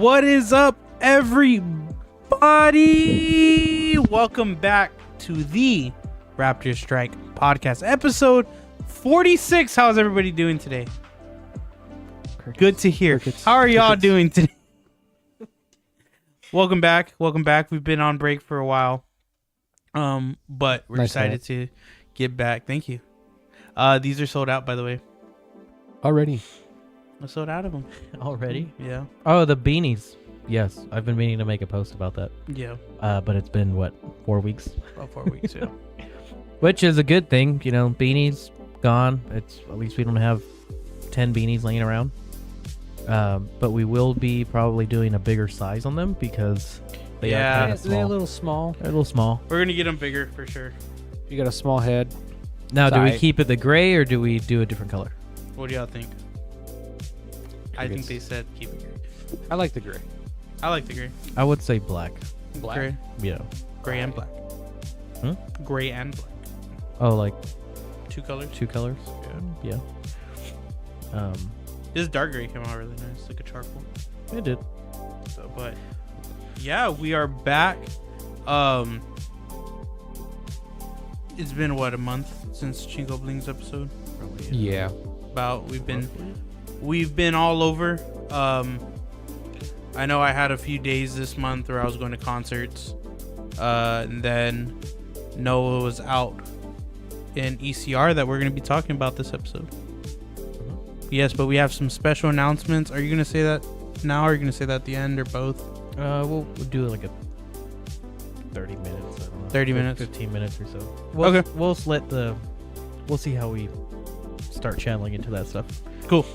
What is up, everybody? Welcome back to the Raptorstrike Podcast, episode 46. How's everybody doing today? Crickets. Good to hear. Crickets. How are y'all Crickets. doing today? Welcome back. We've been on break for a while, but we're Nice excited hat. to get back. Thank you. These are sold out, by the way. Already. I sold out of them. Already? Yeah. Oh, the beanies. Yes, I've been meaning to make a post about that. Yeah. But it's been, 4 weeks? About 4 weeks, yeah. Which is a good thing, beanies gone. It's at least we don't have 10 beanies laying around. But we will be probably doing a bigger size on them because they are kind of small. They're a little small. They're a little small. We're going to get them bigger for sure. You got a small head. Now, do we Side. keep it the gray or do we do a different color? What do y'all think? I think Crickets. they said keep it gray. I like the gray. I like the gray. I would say black. Black? Gray, Yeah. gray and black. Hmm? Gray and black. Oh, like Two colors. 2 colors? Yeah. Yeah. This dark gray came out really nice, like a charcoal. It did. So, but yeah, we are back. It's been what, a month since Chingo Bling's episode? Probably. Yeah. About we've been all over. I know I had a few days this month where I was going to concerts. And then Noah was out in ECR that we're going to be talking about this episode. Yes, but we have some special announcements. Are you going to say that now or are you going to say that at the end or both? We'll do like a 30 minutes. I don't know. 30 minutes? 15 minutes or so. Okay. We'll see how we start channeling into that stuff. Cool.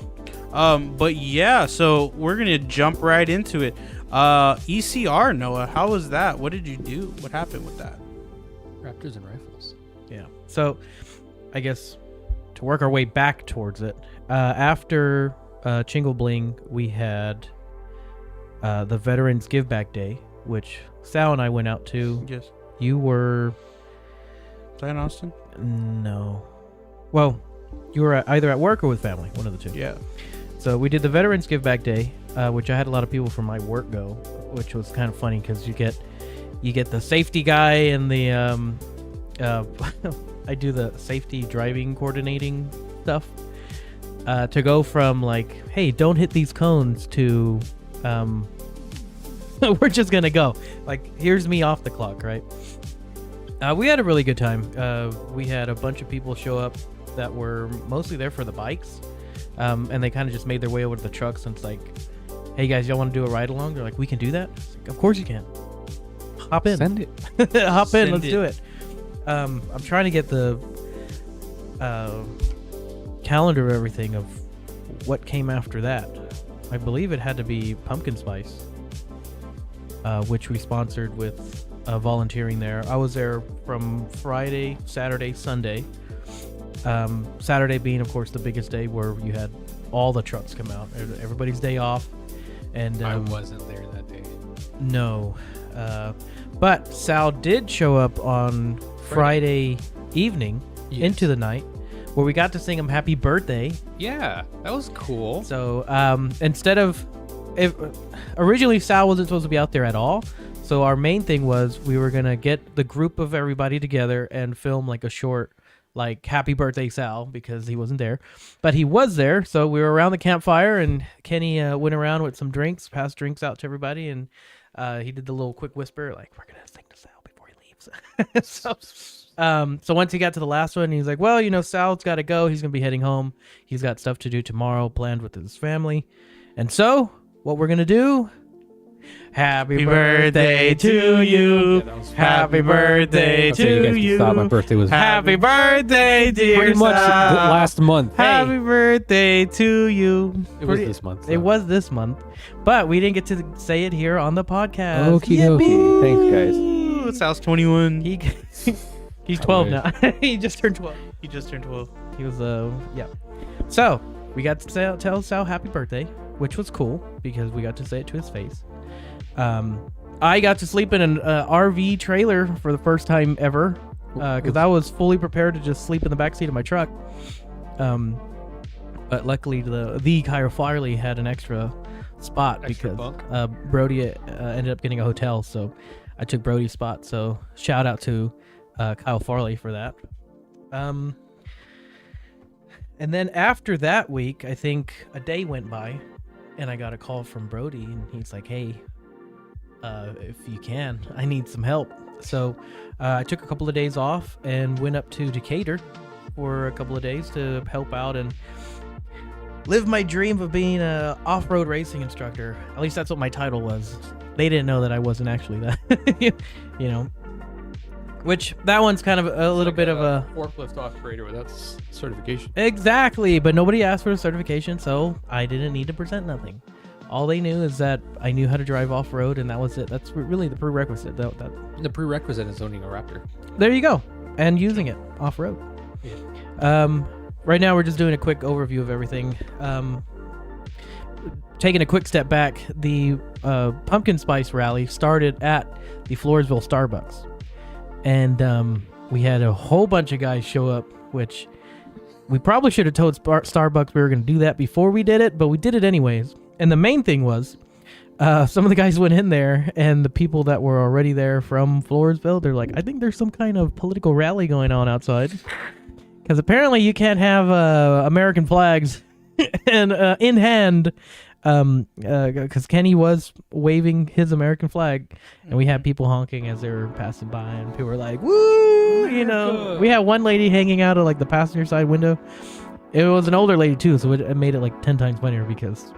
But yeah, so we're going to jump right into it. ECR, Noah, how was that? What did you do? What happened with that? Raptors and rifles. Yeah. So, I guess to work our way back towards it, after Chingle Bling, we had the Veterans Give Back Day, which Sal and I went out to. Yes. You were... Is that in Austin? No. Well, you were either at work or with family, one of the two. Yeah. So we did the Veterans Give Back Day, which I had a lot of people from my work go, which was kind of funny because you get the safety guy and the I do the safety driving coordinating stuff to go from like, hey, don't hit these cones to we're just gonna go. Like, here's me off the clock, right? We had a really good time. We had a bunch of people show up that were mostly there for the bikes. And they kind of just made their way over to the trucks and it's like, hey guys, y'all want to do a ride along? They're like, we can do that? Like, of course you can. Hop in. Send it. Hop in, Send let's it. do it. I'm trying to get the calendar of everything of what came after that. I believe it had to be Pumpkin Spice, which we sponsored with volunteering there. I was there from Friday, Saturday, Sunday. Saturday being, of course, the biggest day where you had all the trucks come out. Everybody's day off. And I wasn't there that day. no. But Sal did show up on Friday evening Yes. into the night where we got to sing him happy birthday. Yeah, that was cool. So instead of... originally, Sal wasn't supposed to be out there at all. So our main thing was we were going to get the group of everybody together and film like a short... like happy birthday Sal, because he wasn't there, but he was there. So we were around the campfire and Kenny went around with some drinks, passed drinks out to everybody, and he did the little quick whisper like, we're gonna sing to Sal before he leaves. So once he got to the last one, he's like, well, Sal's got to go, he's gonna be heading home, he's got stuff to do tomorrow planned with his family. And so what we're gonna do, happy birthday to you. Yeah, that was Happy birthday Okay, you to guys you. saw my birthday was Happy birthday, dear pretty much Sal. last month. Happy birthday to you. It was this month. It was this month, but we didn't get to say it here on the podcast. Okie dokie. Thanks, guys. Ooh, Sal's 21. He's 12 now. He just turned 12. He just turned 12. He was yeah. So we got to tell Sal happy birthday, which was cool because we got to say it to his face. I got to sleep in an RV trailer for the first time ever because I was fully prepared to just sleep in the backseat of my truck. But luckily, the Kyle Farley had an extra spot Extra because bunk? Brody ended up getting a hotel, so I took Brody's spot. So shout out to Kyle Farley for that. And then after that week, I think a day went by, and I got a call from Brody, and he's like, "Hey, if you can, I need some help." So I took a couple of days off and went up to Decatur for a couple of days to help out and live my dream of being a off-road racing instructor. At least that's what my title was. They didn't know that I wasn't actually that, you know. Which that one's kind of a little bit of a forklift operator without certification. exactly, but nobody asked for a certification, so I didn't need to present nothing. All they knew is that I knew how to drive off-road, and that was it. That's really the prerequisite. The prerequisite is owning a Raptor. There you go, and using it off-road. Yeah. Right now, we're just doing a quick overview of everything. Taking a quick step back, the pumpkin spice rally started at the Floresville Starbucks, and we had a whole bunch of guys show up, which we probably should have told Starbucks we were going to do that before we did it, but we did it anyways. And the main thing was, some of the guys went in there, and the people that were already there from Floresville, they're like, I think there's some kind of political rally going on outside. Because apparently you can't have American flags and in hand, because Kenny was waving his American flag, and we had people honking as they were passing by, and people were like, woo, you know. We had one lady hanging out of like the passenger side window. It was an older lady too, so it made it like 10 times funnier because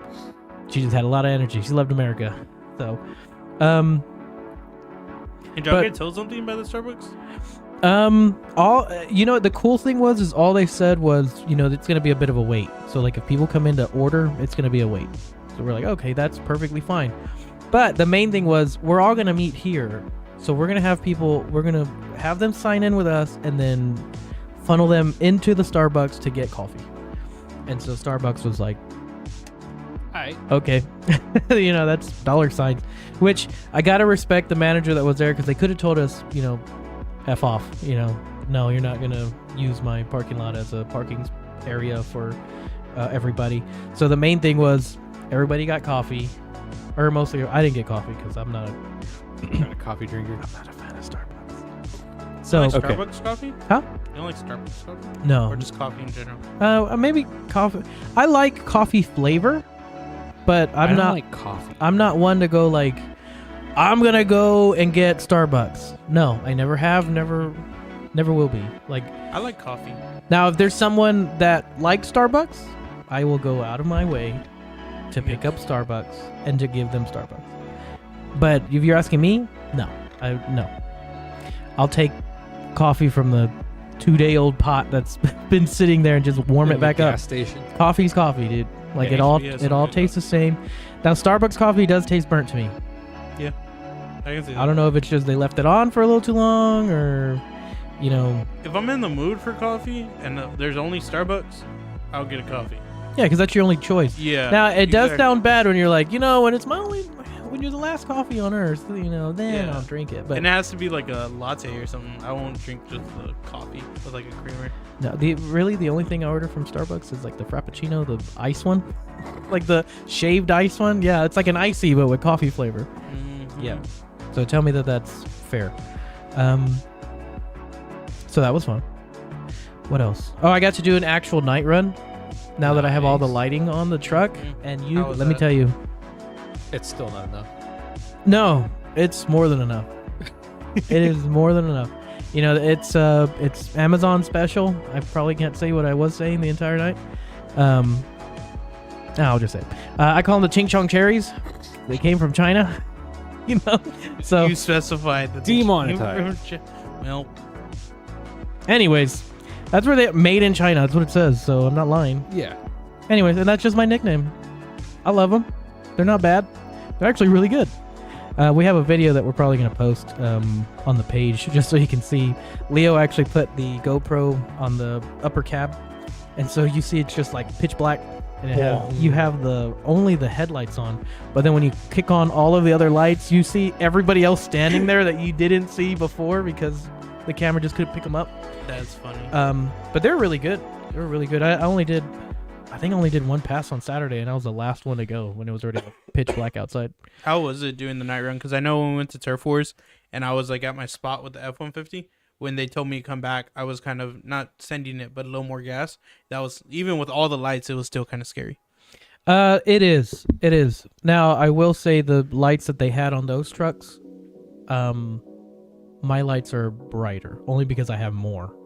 she just had a lot of energy. She loved America. So, And y'all get told something by the Starbucks? The cool thing is all they said was, it's gonna be a bit of a wait. So like if people come in to order, it's gonna be a wait. So we're like, okay, that's perfectly fine. But the main thing was we're all gonna meet here. So we're gonna have them sign in with us and then funnel them into the Starbucks to get coffee. And so Starbucks was like, Hi. okay. That's dollar signs, which I gotta respect the manager that was there, because they could have told us, F off, no, you're not gonna use my parking lot as a parking area for everybody. So the main thing was everybody got coffee, or mostly I didn't get coffee because I'm not Not a coffee drinker. I'm not a fan of Starbucks. So You like Okay. Starbucks coffee? Huh? You don't like Starbucks coffee? no, Or just coffee in general? maybe coffee. I like coffee flavor, but I I'm don't not. like coffee. I'm not one to go like, I'm gonna go and get Starbucks. No, I never have, never will be. Like, I like coffee. now, if there's someone that likes Starbucks, I will go out of my way to pick up Starbucks and to give them Starbucks. But if you're asking me, no. I'll take coffee from the 2-day-old pot that's been sitting there and just warm In it the back up. gas station. Coffee's coffee, dude. Like Yeah, it all HBS it all something tastes the same. Now Starbucks coffee does taste burnt to me. I can see that. I don't know if it's just they left it on for a little too long, or If I'm in the mood for coffee and there's only Starbucks, I'll get a coffee. yeah, because that's your only choice. Yeah. Now it does exactly. sound bad when you're like, when you're the last coffee on earth, then Yeah. I'll drink it. But And it has to be like a latte or something. I won't drink just the coffee with like a creamer. no, the only thing I order from Starbucks is like the Frappuccino, the ice one, like the shaved ice one. Yeah, it's like an icy but with coffee flavor. Mhm. Yeah. So tell me that that's fair. So that was fun. What else? Oh, I got to do an actual night run. Now that I have all the Nice. lighting on the truck, Mhm. and How was let me that? tell you, It's still not enough. no, it's more than enough. It is more than enough. It's Amazon special. I probably can't say what I was saying the entire night. I'll just say it. I call them the Ching Chong cherries. They came from China. So You specified the Demonetized. Well, anyways, that's where they made in China. That's what it says. So I'm not lying. Yeah. Anyways, and that's just my nickname. I love them. They're not bad. They're actually really good. We have a video that we're probably going to post on the page just so you can see. Leo actually put the GoPro on the upper cab, and so you see it's just like pitch black, and you have only the headlights on. But then when you kick on all of the other lights, you see everybody else standing there that you didn't see before because the camera just couldn't pick them up. that's funny. But they're really good. They were really good. I only did I think I only did one pass on Saturday, and I was the last one to go when it was already pitch black outside. How was it doing the night run? Because I know when we went to Turf Wars and I was like at my spot with the F-150, when they told me to come back, I was kind of not sending it, but a little more gas. That was, even with all the lights, it was still kind of scary. It is. It is. Now, I will say the lights that they had on those trucks, my lights are brighter, only because I have more.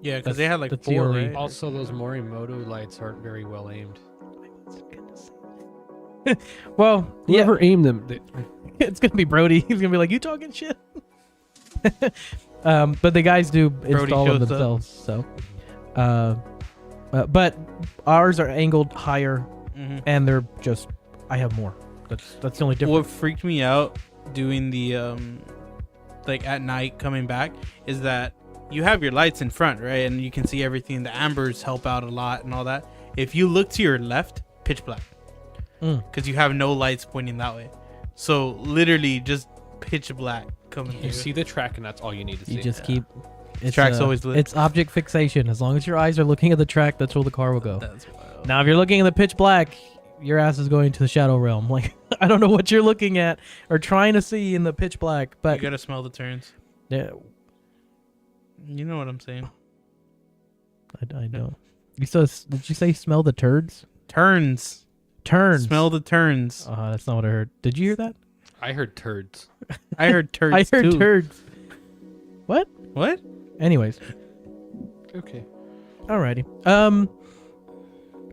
Yeah, because That's- they had like that's the 4, only- right? Also, those Morimoto lights aren't very well aimed. Well, Whoever aimed them, it's gonna be Brody. He's gonna be like, "You talking shit?" But the guys do install them shows up. themselves. So, but ours are angled higher, Mm-hmm. and they're just. I have more. That's the only difference. What freaked me out doing the like at night coming back is that you have your lights in front, right, and you can see everything. The ambers help out a lot and all that. If you look to your left, pitch black, because you have no lights pointing that way. So literally just pitch black coming you through. see the track, and that's all you need to see. You just keep. It's, Track's always lit. It's object fixation. As long as your eyes are looking at the track, that's where the car will go. That's wild. Now, if you're looking at the pitch black, your ass is going to the shadow realm. Like, I don't know what you're looking at or trying to see in the pitch black, but You gotta smell the turns. yeah, You know what I'm saying? I don't. Did you say smell the turds? Turns. Turns. Smell the turns. That's not what I heard. Did you hear that? I heard turds. I heard turds I heard too. turds. What? What? Anyways, Okay. alrighty.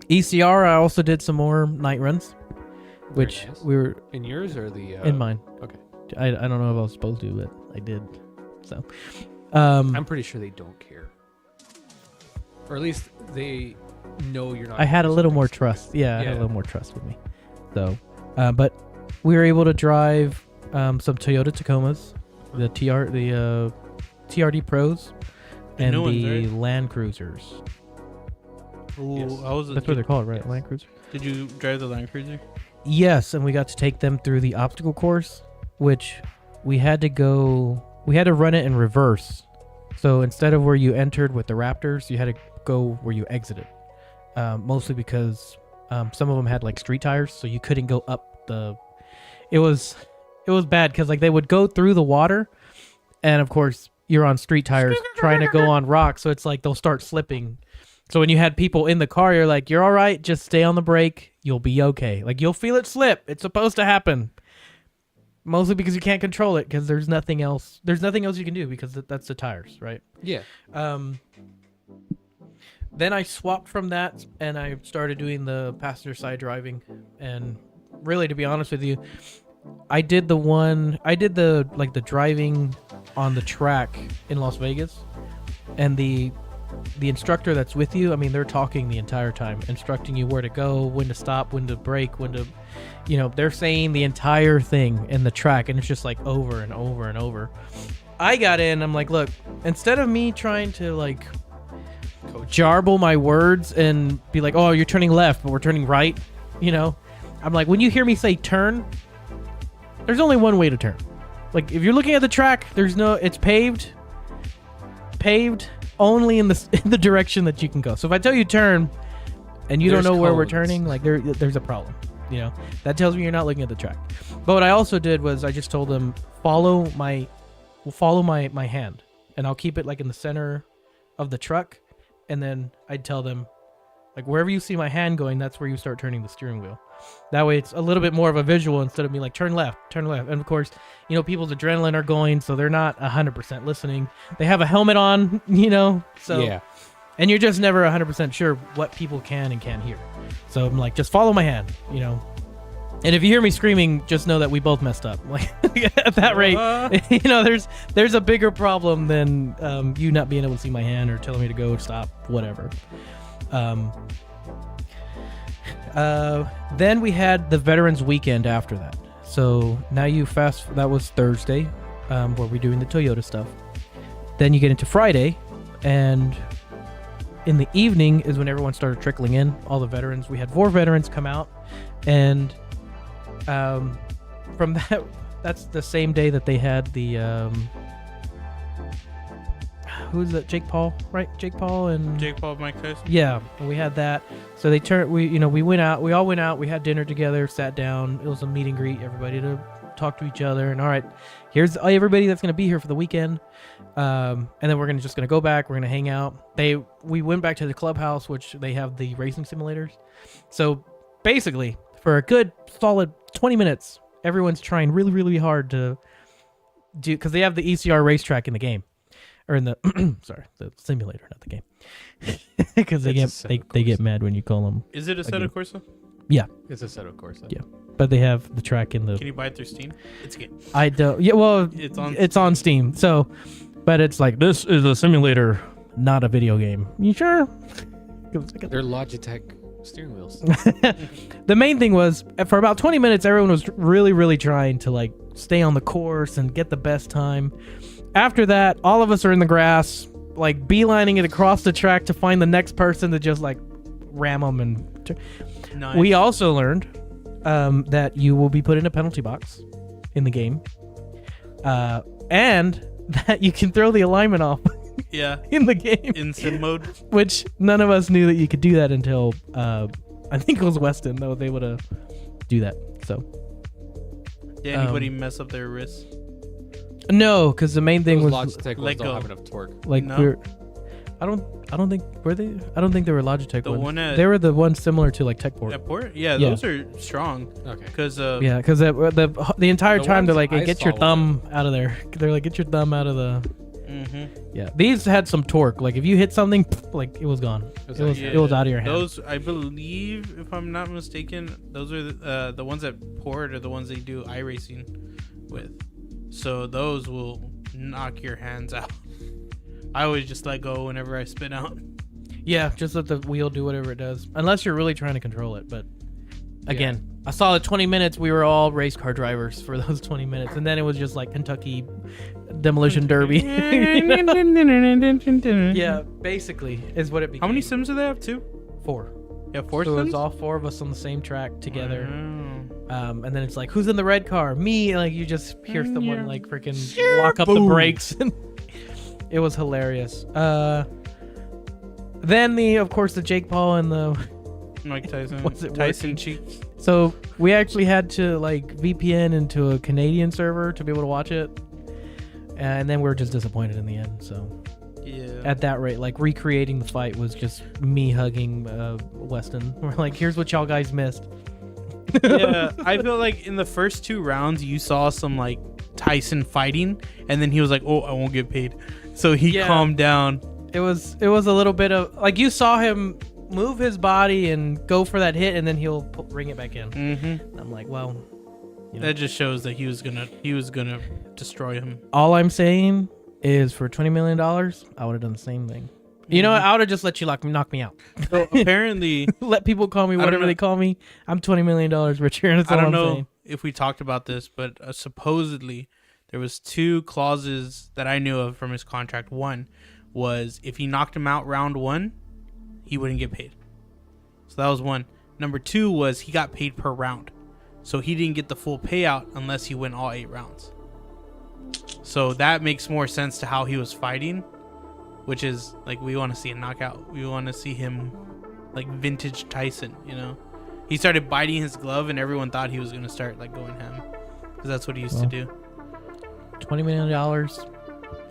ECR. I also did some more night runs, which nice. we were In yours or the? in mine. Okay. I don't know if I was supposed to, but I did. So, I'm pretty sure they don't care, or at least they know you're not. I had a doing little more something trust. Yeah, I had a Yeah. little more trust with me. So, but we were able to drive some Toyota Tacomas, the TRD Pros, The and new ones, the right? Land Cruisers. Ooh, Yes. That's what they're called, right? Yes. Land Cruiser. Did you drive the Land Cruiser? Yes, and we got to take them through the obstacle course, which we had to run it in reverse. So instead of where you entered with the Raptors, you had to go where you exited. Mostly because some of them had like street tires, so you couldn't go up the. It was bad because like they would go through the water, and of course you're on street tires trying to go on rocks, so it's like they'll start slipping. So when you had people in the car, you're like, you're all right, just stay on the brake, you'll be okay. Like you'll feel it slip. It's supposed to happen. Mostly because you can't control it because there's nothing else. There's nothing else you can do because that's the tires, right? Yeah. Then I swapped from that and I started doing the passenger side driving. And really, to be honest with you, I did the driving on the track in Las Vegas, and the instructor that's with you, I mean, they're talking the entire time, instructing you where to go, when to stop, when to brake, when to, they're saying the entire thing in the track, and it's just like over and over and over. I got in, I'm like, look, instead of me trying to like jarble my words and be like, oh, you're turning left, but we're turning right, I'm like, when you hear me say turn, there's only one way to turn. Like, if you're looking at the track, it's paved only in the direction that you can go. So if I tell you turn and you There's don't know where we're codes. turning, like there's a problem. That tells me you're not looking at the track. But what I also did was I just told them follow my hand, and I'll keep it like in the center of the truck, and then I'd tell them like wherever you see my hand going, that's where you start turning the steering wheel. That way it's a little bit more of a visual instead of me like turn left. And of course, people's adrenaline are going, so they're not 100% listening. They have a helmet on, so Yeah. and you're just never 100% sure what people can and can't hear. So I'm like, just follow my hand, And if you hear me screaming, just know that we both messed up. Like at that rate, there's a bigger problem than you not being able to see my hand or telling me to go, stop, whatever. Then we had the Veterans Weekend after that. So now that was Thursday, where we're doing the Toyota stuff. Then you get into Friday, and in the evening is when everyone started trickling in. All the veterans. We had 4 veterans come out, and from that's the same day that they had the who's that? Jake Paul, right? Jake Paul and Jake Paul, Mike Tyson. Yeah, we had that. So we went out. We all went out. We had dinner together, sat down. It was a meet and greet. Everybody to talk to each other. And all right, here's everybody that's gonna be here for the weekend. And then we're just gonna go back. We're gonna hang out. We went back to the clubhouse, which they have the racing simulators. So basically, for a good solid 20 minutes, everyone's trying really, really hard to do, because they have the ECR racetrack in the game, or in the the simulator, not the game, because they get mad when you call them. Is it a Assetto Corsa? Yeah, it's a Assetto Corsa. Yeah, but they have the track in the. Can you buy it through Steam? It's a game. I don't. Yeah, well, it's on Steam. So, but it's like, this is a simulator, not a video game. You sure? They're Logitech steering wheels. The main thing was, for about 20 minutes, everyone was really, really trying to like stay on the course and get the best time. After that, all of us are in the grass, like beelining it across the track to find the next person to just like ram them. And nice. We also learned that you will be put in a penalty box in the game, and that you can throw the alignment off. Yeah. In the game. In sim mode. Which none of us knew that you could do that until I think it was Weston that was able to do that. So. Did anybody mess up their wrists? No, because the main thing was Logitech ones don't have enough torque. Like no? I don't think were they? I don't think they were Logitech the ones. They were the ones similar to like TechPort. TechPort? Yeah, those are strong. Okay. Because because the entire time they're like, hey, get your thumb out of there. They're like, get your thumb out of the. Mm-hmm. Yeah, these had some torque. Like if you hit something, like it was gone. It was out of your hand. Those, I believe, if I'm not mistaken, those are the ones that Port are the ones they do iRacing with. So those will knock your hands out. I always just let go whenever I spin out. Yeah, just let the wheel do whatever it does, unless you're really trying to control it. But again, a solid 20 minutes. We were all race car drivers for those 20 minutes, and then it was just like Kentucky Demolition Derby. Yeah, basically is what it became. How many sims do they have? 2? 4. Yeah, 4 so sims? it's all 4 of us on the same track together. Wow. And then it's like, who's in the red car? Me. Like you just hear someone like freaking lock up the brakes. It was hilarious. Then of course the Jake Paul and the Mike Tyson. Was it Tyson working? cheeks. So we actually had to like VPN into a Canadian server to be able to watch it, and then we were just disappointed in the end. So yeah, at that rate, like recreating the fight was just me hugging Weston. We're like, here's what y'all guys missed. Yeah, I feel like in the first 2 rounds you saw some like Tyson fighting, and then he was like, "Oh, I won't get paid," so he calmed down. It was a little bit of like, you saw him move his body and go for that hit, and then he'll bring it back in. Mm-hmm. I'm like, well, that just shows that he was gonna destroy him. All I'm saying is, for $20 million, I would have done the same thing. You know what? I would have just let you knock me out. So apparently, let people call me whatever they call me. I'm $20 million richer. That's all I'm saying. If we talked about this, but supposedly there was 2 clauses that I knew of from his contract. One was if he knocked him out round 1, he wouldn't get paid. So that was one. Number 2 was he got paid per round. So he didn't get the full payout unless he went all 8 rounds. So that makes more sense to how he was fighting, which is like, we want to see a knockout. We want to see him like vintage Tyson, you know? He started biting his glove and everyone thought he was going to start like going ham, because that's what he used to do. $20 million.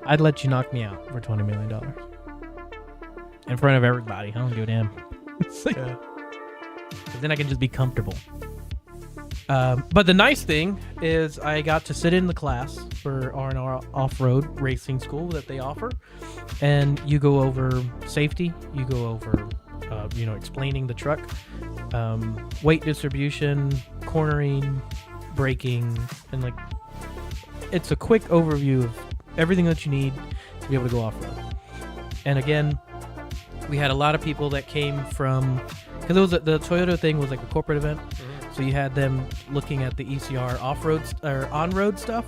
I'd let you knock me out for $20 million. In front of everybody. I don't give a damn. Yeah. Then I can just be comfortable. But the nice thing is I got to sit in the class for R&R off-road racing school that they offer. And you go over safety. You go over, explaining the truck. Weight distribution, cornering, braking. And like, it's a quick overview of everything that you need to be able to go off-road. And again, we had a lot of people that came from, because it was the Toyota thing was like a corporate event. Mm-hmm. So you had them looking at the ECR off-road or on-road stuff,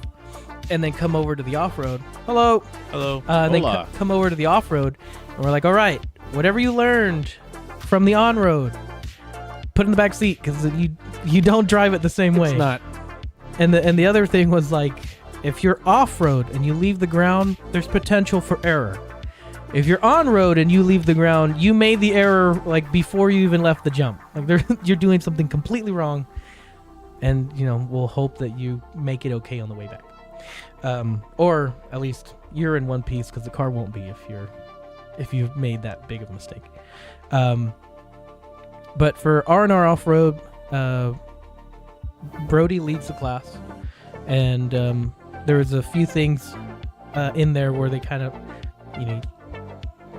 and then come over to the off-road. Hello. They come over to the off-road, and we're like, all right, whatever you learned from the on-road, put in the back seat, because you don't drive it the same way. It's not. And the other thing was like, if you're off-road and you leave the ground, there's potential for error. If you're on road and you leave the ground, you made the error like before you even left the jump. Like you're doing something completely wrong, and we'll hope that you make it okay on the way back, or at least you're in one piece because the car won't be if you've made that big of a mistake. But for R&R off-road, Brody leads the class, and there was a few things in there where they kind of,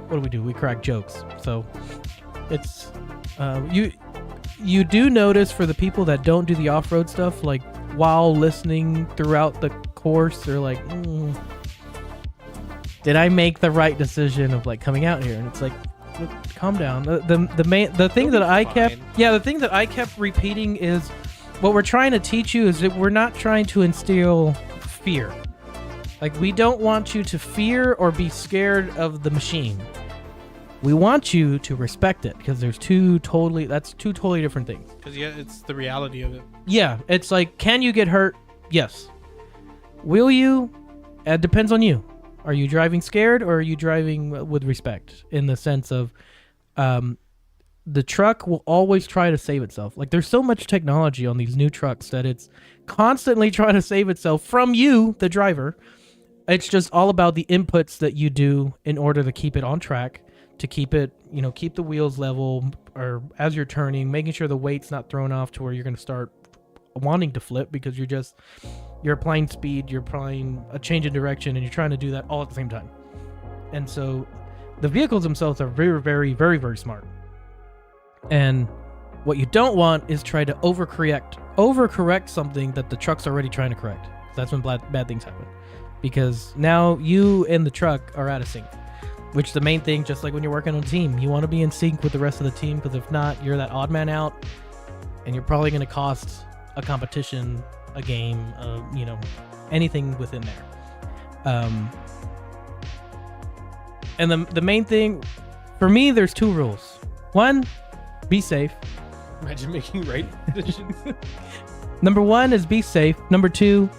what do? We crack jokes. So it's you do notice for the people that don't do the off-road stuff, like while listening throughout the course, they're like, did I make the right decision of like coming out here? And it's like, calm down. The thing that I kept repeating is, what we're trying to teach you is that we're not trying to instill fear. Like, we don't want you to fear or be scared of the machine. We want you to respect it, because that's two totally different things. Because it's the reality of it. Yeah, it's like, can you get hurt? Yes. Will you? It depends on you. Are you driving scared, or are you driving with respect? In the sense of, the truck will always try to save itself. Like, there's so much technology on these new trucks that it's constantly trying to save itself from you, the driver. It's just all about the inputs that you do in order to keep it on track, to keep it, keep the wheels level, or as you're turning, making sure the weight's not thrown off to where you're going to start wanting to flip because you're applying speed, you're applying a change in direction, and you're trying to do that all at the same time. And so the vehicles themselves are very, very, very, very smart. And what you don't want is try to overcorrect something that the truck's already trying to correct. That's when bad things happen. Because now you and the truck are out of sync. Which the main thing, just like when you're working on a team, you want to be in sync with the rest of the team, because if not, you're that odd man out, and you're probably going to cost a competition, a game, anything within there. And the main thing, for me, there's two rules. One, be safe. Imagine making right decisions. Number one is be safe. Number two,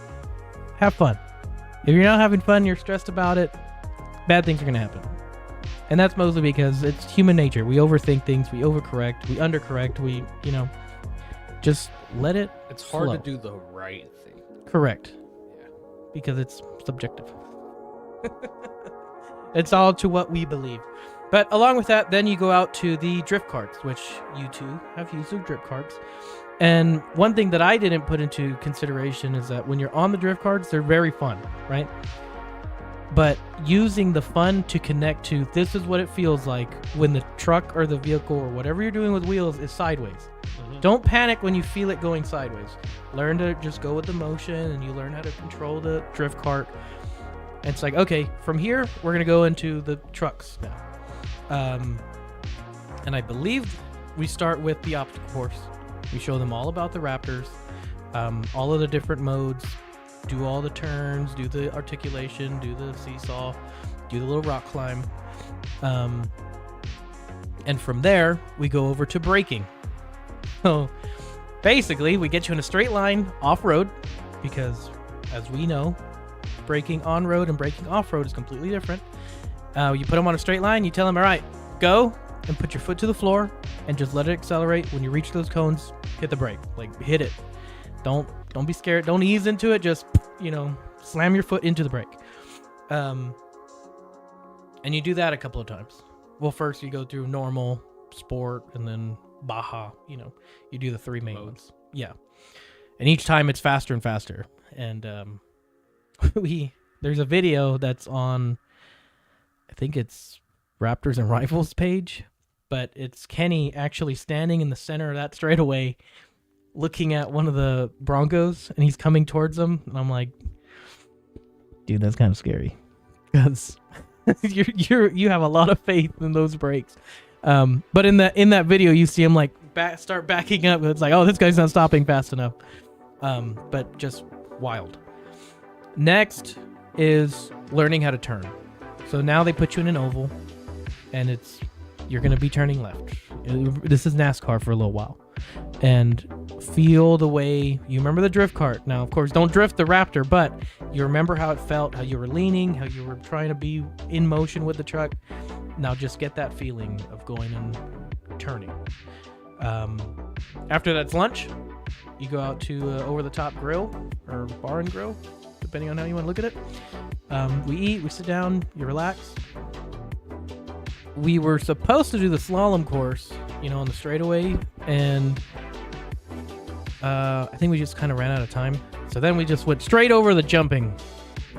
have fun. If you're not having fun, you're stressed about it, bad things are going to happen. And that's mostly because it's human nature. We overthink things, we overcorrect, we undercorrect, we, just let it It's hard flow. to do the right thing. Correct. Yeah. Because it's subjective. It's all to what we believe. But along with that, then you go out to the drift carts, which you two have used the drift carts. And one thing that I didn't put into consideration is that when you're on the drift carts, they're very fun, right? But using the fun to connect to, this is what it feels like when the truck or the vehicle or whatever you're doing with wheels is sideways. Mm-hmm. Don't panic when you feel it going sideways. Learn to just go with the motion, and you learn how to control the drift cart. And it's like, okay, from here, we're going to go into the trucks now. And I believe we start with the obstacle course. We show them all about the Raptors, all of the different modes, do all the turns, do the articulation, do the seesaw, do the little rock climb. And from there, we go over to braking. So basically, we get you in a straight line off-road, because as we know, braking on-road and braking off-road is completely different. You put them on a straight line, you tell them, all right, go, and put your foot to the floor, and just let it accelerate. When you reach those cones, hit the brake. Like, hit it. Don't be scared. Don't ease into it. Just, slam your foot into the brake. And you do that a couple of times. Well, first you go through normal, sport, and then Baja. You do the three main ones. Yeah. And each time it's faster and faster. And there's a video that's on, I think it's Raptors and Rivals page, but it's Kenny actually standing in the center of that straightaway, looking at one of the Broncos, and he's coming towards them, and I'm like, dude, that's kind of scary, because you have a lot of faith in those brakes. But in that video, you see him like start backing up. It's like, oh, this guy's not stopping fast enough. But just wild. Next is learning how to turn. So now they put you in an oval, and you're going to be turning left. This is NASCAR for a little while. And feel the way you remember the drift cart. Now, of course, don't drift the Raptor, but you remember how it felt, how you were leaning, how you were trying to be in motion with the truck. Now just get that feeling of going and turning. After that's lunch, you go out to Over the Top Grill or Bar and Grill, depending on how you want to look at it. We eat, we sit down, you relax. We were supposed to do the slalom course, on the straightaway, and I think we just kind of ran out of time. So then we just went straight over the jumping,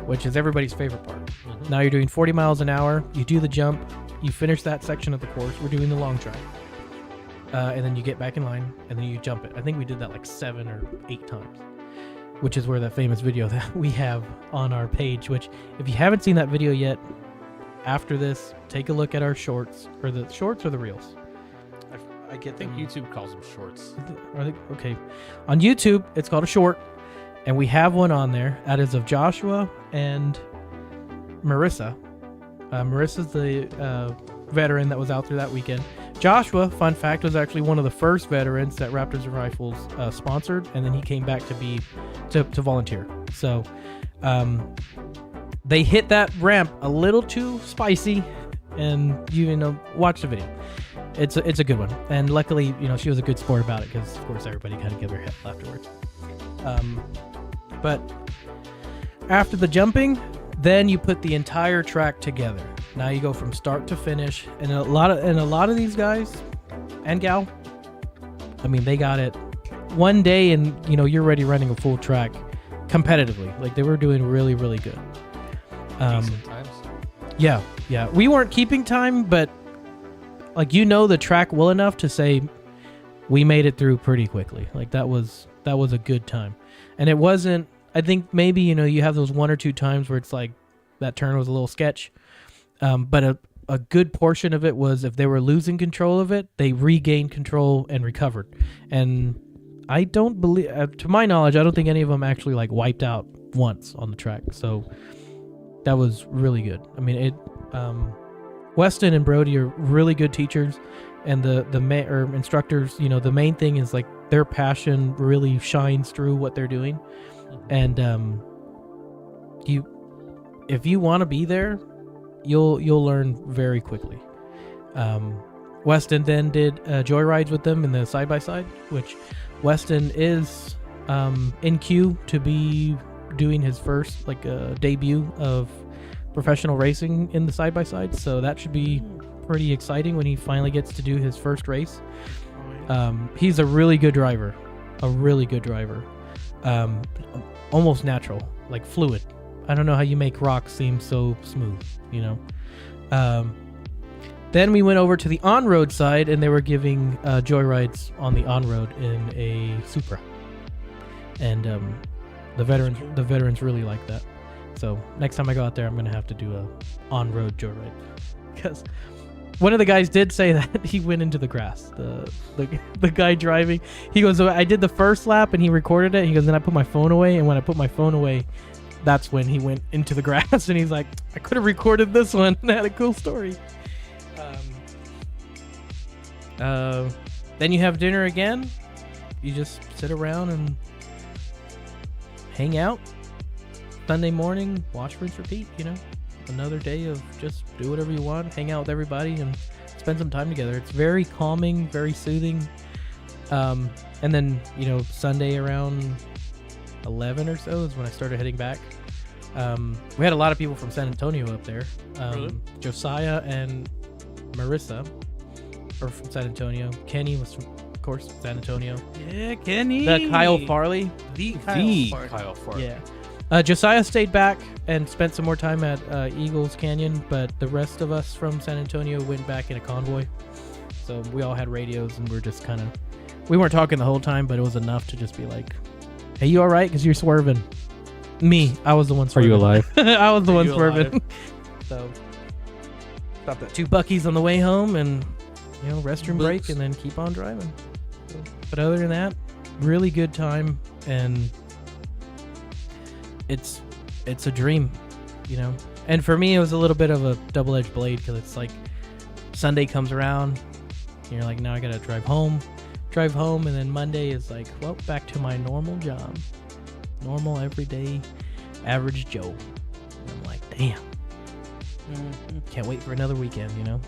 which is everybody's favorite part. Mm-hmm. Now you're doing 40 miles an hour. You do the jump. You finish that section of the course. We're doing the long track. And then you get back in line, and then you jump it. I think we did that like 7 or 8 times, which is where that famous video that we have on our page, which if you haven't seen that video yet, after this, take a look at our shorts, or the shorts or the reels. I think YouTube calls them shorts. Are they? Okay. On YouTube, it's called a short, and we have one on there. That is of Joshua and Marissa. Marissa's the veteran that was out there that weekend. Joshua, fun fact, was actually one of the first veterans that Raptors and Rifles sponsored, and then he came back to volunteer. So they hit that ramp a little too spicy, and watch the video. It's a good one, and luckily, she was a good sport about it, because of course everybody kind of gave her hell afterwards. But after the jumping, then you put the entire track together. Now you go from start to finish, and a lot of these guys and gal, they got it one day, and you're already running a full track competitively. Like, they were doing really, really good. Decent times. Yeah. We weren't keeping time, but the track well enough to say we made it through pretty quickly. Like, that was a good time. And it wasn't, I think maybe, you have those 1 or 2 times where it's like that turn was a little sketch. But a good portion of it was, if they were losing control of it, they regained control and recovered. And I don't believe, to my knowledge, I don't think any of them actually wiped out once on the track. So that was really good. Weston and Brody are really good teachers, and the instructors. The main thing is their passion really shines through what they're doing, and if you want to be there, you'll learn very quickly. Weston then did joyrides with them in the side by side, which Weston is in queue to be doing his first debut of professional racing in the side-by-side, so that should be pretty exciting when he finally gets to do his first race. He's a really good driver, almost natural, fluid. I don't know how you make rocks seem so smooth, Then we went over to the on-road side, and they were giving joyrides on the on-road in a Supra, and the veterans really like that. So next time I go out there, I'm going to have to do a on-road joyride, because one of the guys did say that he went into the grass. The guy driving, he goes, I did the first lap and he recorded it. He goes, then I put my phone away, and when I put my phone away, that's when he went into the grass. And he's like, I could have recorded this one. That had a cool story. Then you have dinner again. You just sit around and hang out. Sunday morning, watch, rinse, repeat, Another day of just do whatever you want, hang out with everybody, and spend some time together. It's very calming, very soothing. And then, Sunday around 11 or so is when I started heading back. We had a lot of people from San Antonio up there. Really? Josiah and Marissa are from San Antonio. Kenny was from, of course, San Antonio. Yeah, Kenny. The Kyle Farley. The Kyle Farley. Yeah. Josiah stayed back and spent some more time at Eagles Canyon, but the rest of us from San Antonio went back in a convoy. So we all had radios, and we're just we weren't talking the whole time, but it was enough to just be like, hey, you all right? Because you're swerving. Me, I was the one swerving. Are you alive? I was the one swerving. alive? So stopped at 2 Buc-ee's on the way home, and restroom break, and then keep on driving. But other than that, really good time, and it's a dream, And for me, it was a little bit of a double-edged blade, because it's Sunday comes around, and you're like, now I gotta drive home, drive home, and then Monday is like, well, back to my normal job. Normal, everyday, average Joe. And I'm like, damn. Can't wait for another weekend, you know?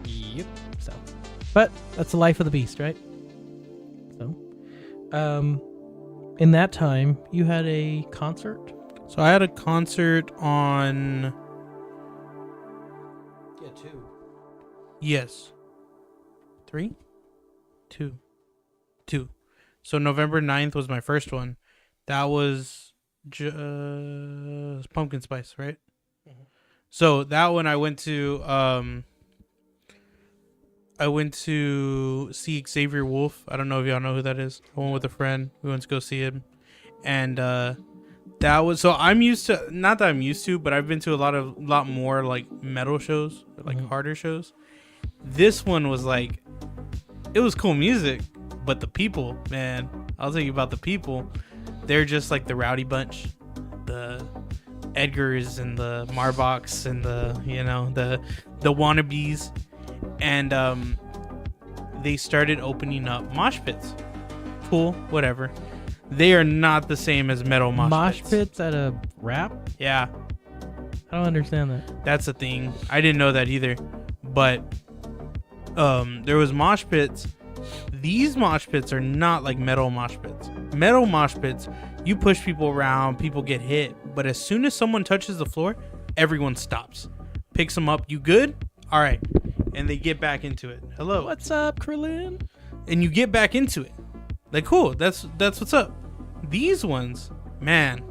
Yep. So, but that's the life of the beast, right? So, in that time, you had a concert? So I had a concert on... Yeah, 2. Yes. 3? 2. So November 9th was my first one. That was just pumpkin spice, right? Mm-hmm. So that one I went to see Xavier Wolf. I don't know if y'all know who that is. I went with a friend. We went to go see him. And that was, so I'm used to, not that I'm used to, but I've been to a lot more like metal shows, like harder shows. This one was like, it was cool music, but the people, man, I'll tell you about the people. They're just like the rowdy bunch, the Edgars and the Marboks and the, you know, the wannabes. And they started opening up mosh pits. Cool, whatever. They are not the same as metal mosh pits at a rap? Yeah. I don't understand that. That's a thing. I didn't know that either. But there was mosh pits. These mosh pits are not like metal mosh pits. Metal mosh pits, you push people around, people get hit. But as soon as someone touches the floor, everyone stops. Picks them up. You good? All right. And they get back into it. Hello. What's up, Krillin? And you get back into it. Like, cool. That's what's up. These ones, man,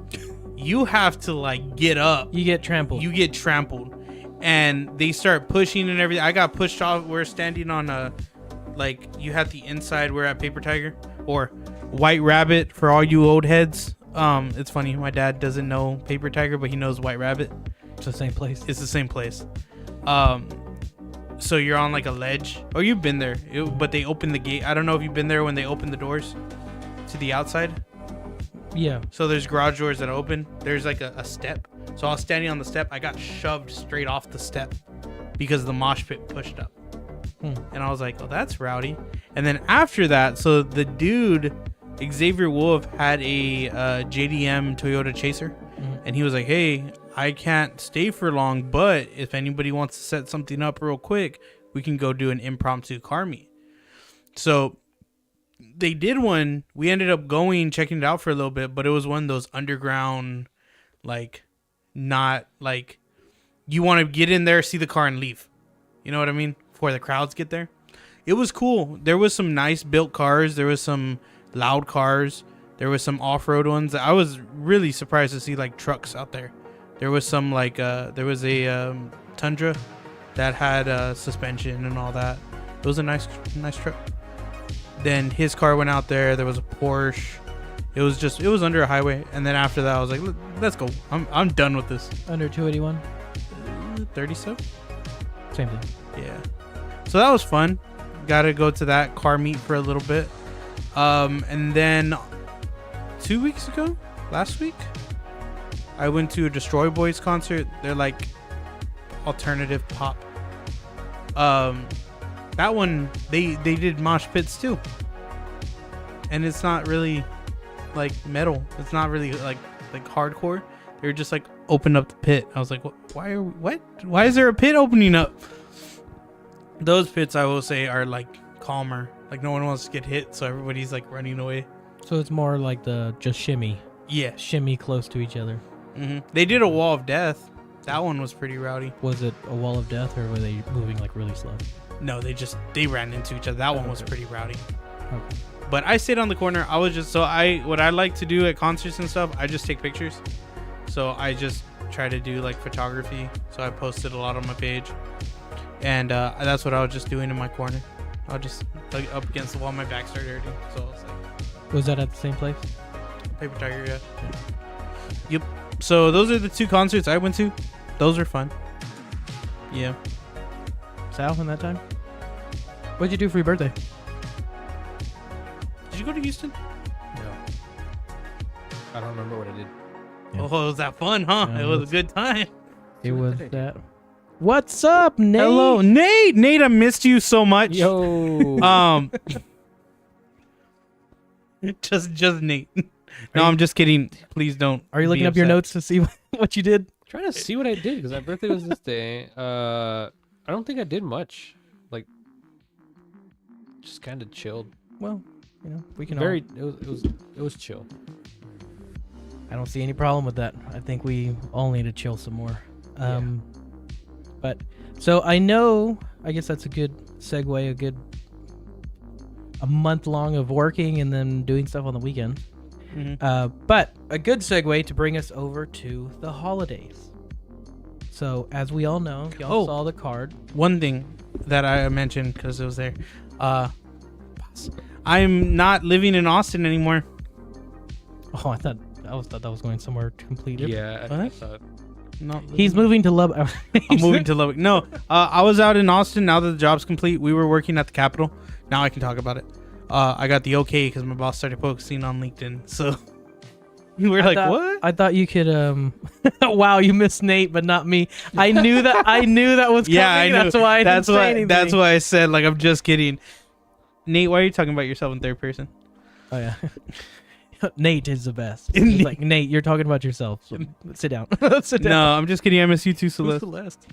you have to like get up. You get trampled. And they start pushing and everything. I got pushed off. We're standing on a, like, you had the inside. We're at Paper Tiger or White Rabbit for all you old heads. It's funny. My dad doesn't know Paper Tiger, but he knows White Rabbit. It's the same place. It's the same place. So you're on like a ledge. Oh, you've been there. But they opened the gate. I don't know if you've been there when they opened the doors to the outside. Yeah. So there's garage doors that open. There's like a step. So I was standing on the step. I got shoved straight off the step because the mosh pit pushed up. And I was like, oh, that's rowdy. And then after that, so the dude, Xavier Wolf, had a JDM Toyota Chaser. And he was like, hey, I can't stay for long, but if anybody wants to set something up real quick, we can go do an impromptu car meet. So they did one. We ended up going, checking it out for a little bit, but it was one of those underground, like, not like you want to get in there, see the car and leave. You know what I mean? Before the crowds get there. It was cool. There was some nice built cars. There was some loud cars. There was some off-road ones. I was really surprised to see like trucks out there. There was some like there was a Tundra that had suspension and all that. It was a nice truck. Then his car went out there. There was a Porsche. It was under a highway. And then after that, I was like, let's go. I'm done with this. Under 281? 37? Same thing. Yeah. So that was fun. Got to go to that car meet for a little bit. And then 2 weeks ago, last week, I went to a Destroy Boys concert. They're like alternative pop. That one, they did mosh pits too. And it's not really like metal. It's not really like hardcore. They were just like open up the pit. I was like, what? Why is there a pit opening up? Those pits, I will say, are like calmer. Like no one wants to get hit, so everybody's like running away. So it's more like the just shimmy. Yeah. Shimmy close to each other. They did a wall of death. That one was pretty rowdy. Was it a wall of death, or were they moving like really slow? No, they ran into each other. That one was pretty rowdy. Okay. But I stayed on the corner. I was just what I like to do at concerts and stuff, I just take pictures. So I just try to do like photography. So I posted a lot on my page. And that's what I was just doing in my corner. I was just like up against the wall. My back started hurting. So I was like, was that at the same place? Paper Tiger, yeah. Yep. So those are the 2 concerts I went to. Those are fun. Yeah. Sal, in that time? What'd you do for your birthday? Did you go to Houston? No. I don't remember what I did. Yeah. Oh, was that fun, huh? Yeah, it was a good time. It was that. What's up, Nate? Hello, Nate. Nate, I missed you so much. Yo. just Nate. No, I'm just kidding. Please don't. Are you looking be up your upset. notes to see what you did? Trying to see what I did because my birthday was this day. I don't think I did much. Like, just kind of chilled. Well, we can It was chill. I don't see any problem with that. I think we all need to chill some more. But so I guess that's a good segue, a month long of working and then doing stuff on the weekend. But a good segue to bring us over to the holidays. So as we all know, y'all saw the card. One thing that I mentioned because it was there. I'm not living in Austin anymore. Oh, I thought that was going somewhere completely different. Yeah, I thought. No, He's moving to Lubbock. I'm moving to Lubbock. No, I was out in Austin. Now that the job's complete, we were working at the Capitol. Now I can talk about it. I got the okay because my boss started posting on LinkedIn. So we were like, what? I thought you could. Wow, you missed Nate, but not me. I knew that. I knew that was coming. Yeah, I knew. That's why I didn't say anything. That's why I said like I'm just kidding. Nate, why are you talking about yourself in third person? Oh yeah. Nate is the best. It's like, Nate, you're talking about yourself. So sit down. Sit down. No, I'm just kidding. I miss you too, Who's Celeste. Celeste?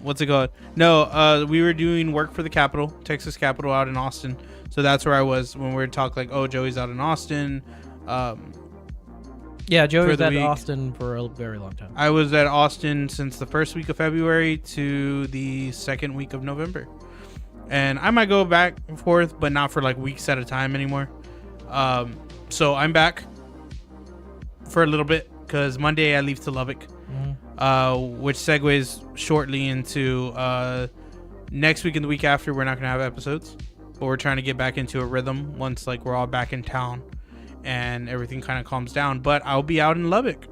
What's it called? No, we were doing work for the Capitol, Texas Capitol out in Austin. So that's where I was when we were talking like, oh, Joey's out in Austin. Yeah, Joey was the at week. Austin for a very long time. I was at Austin since the first week of February to the second week of November. And I might go back and forth, but not for like weeks at a time anymore. So I'm back for a little bit because Monday I leave to Lubbock, which segues shortly into next week and the week after. We're not going to have episodes, but we're trying to get back into a rhythm once like we're all back in town and everything kind of calms down. But I'll be out in Lubbock.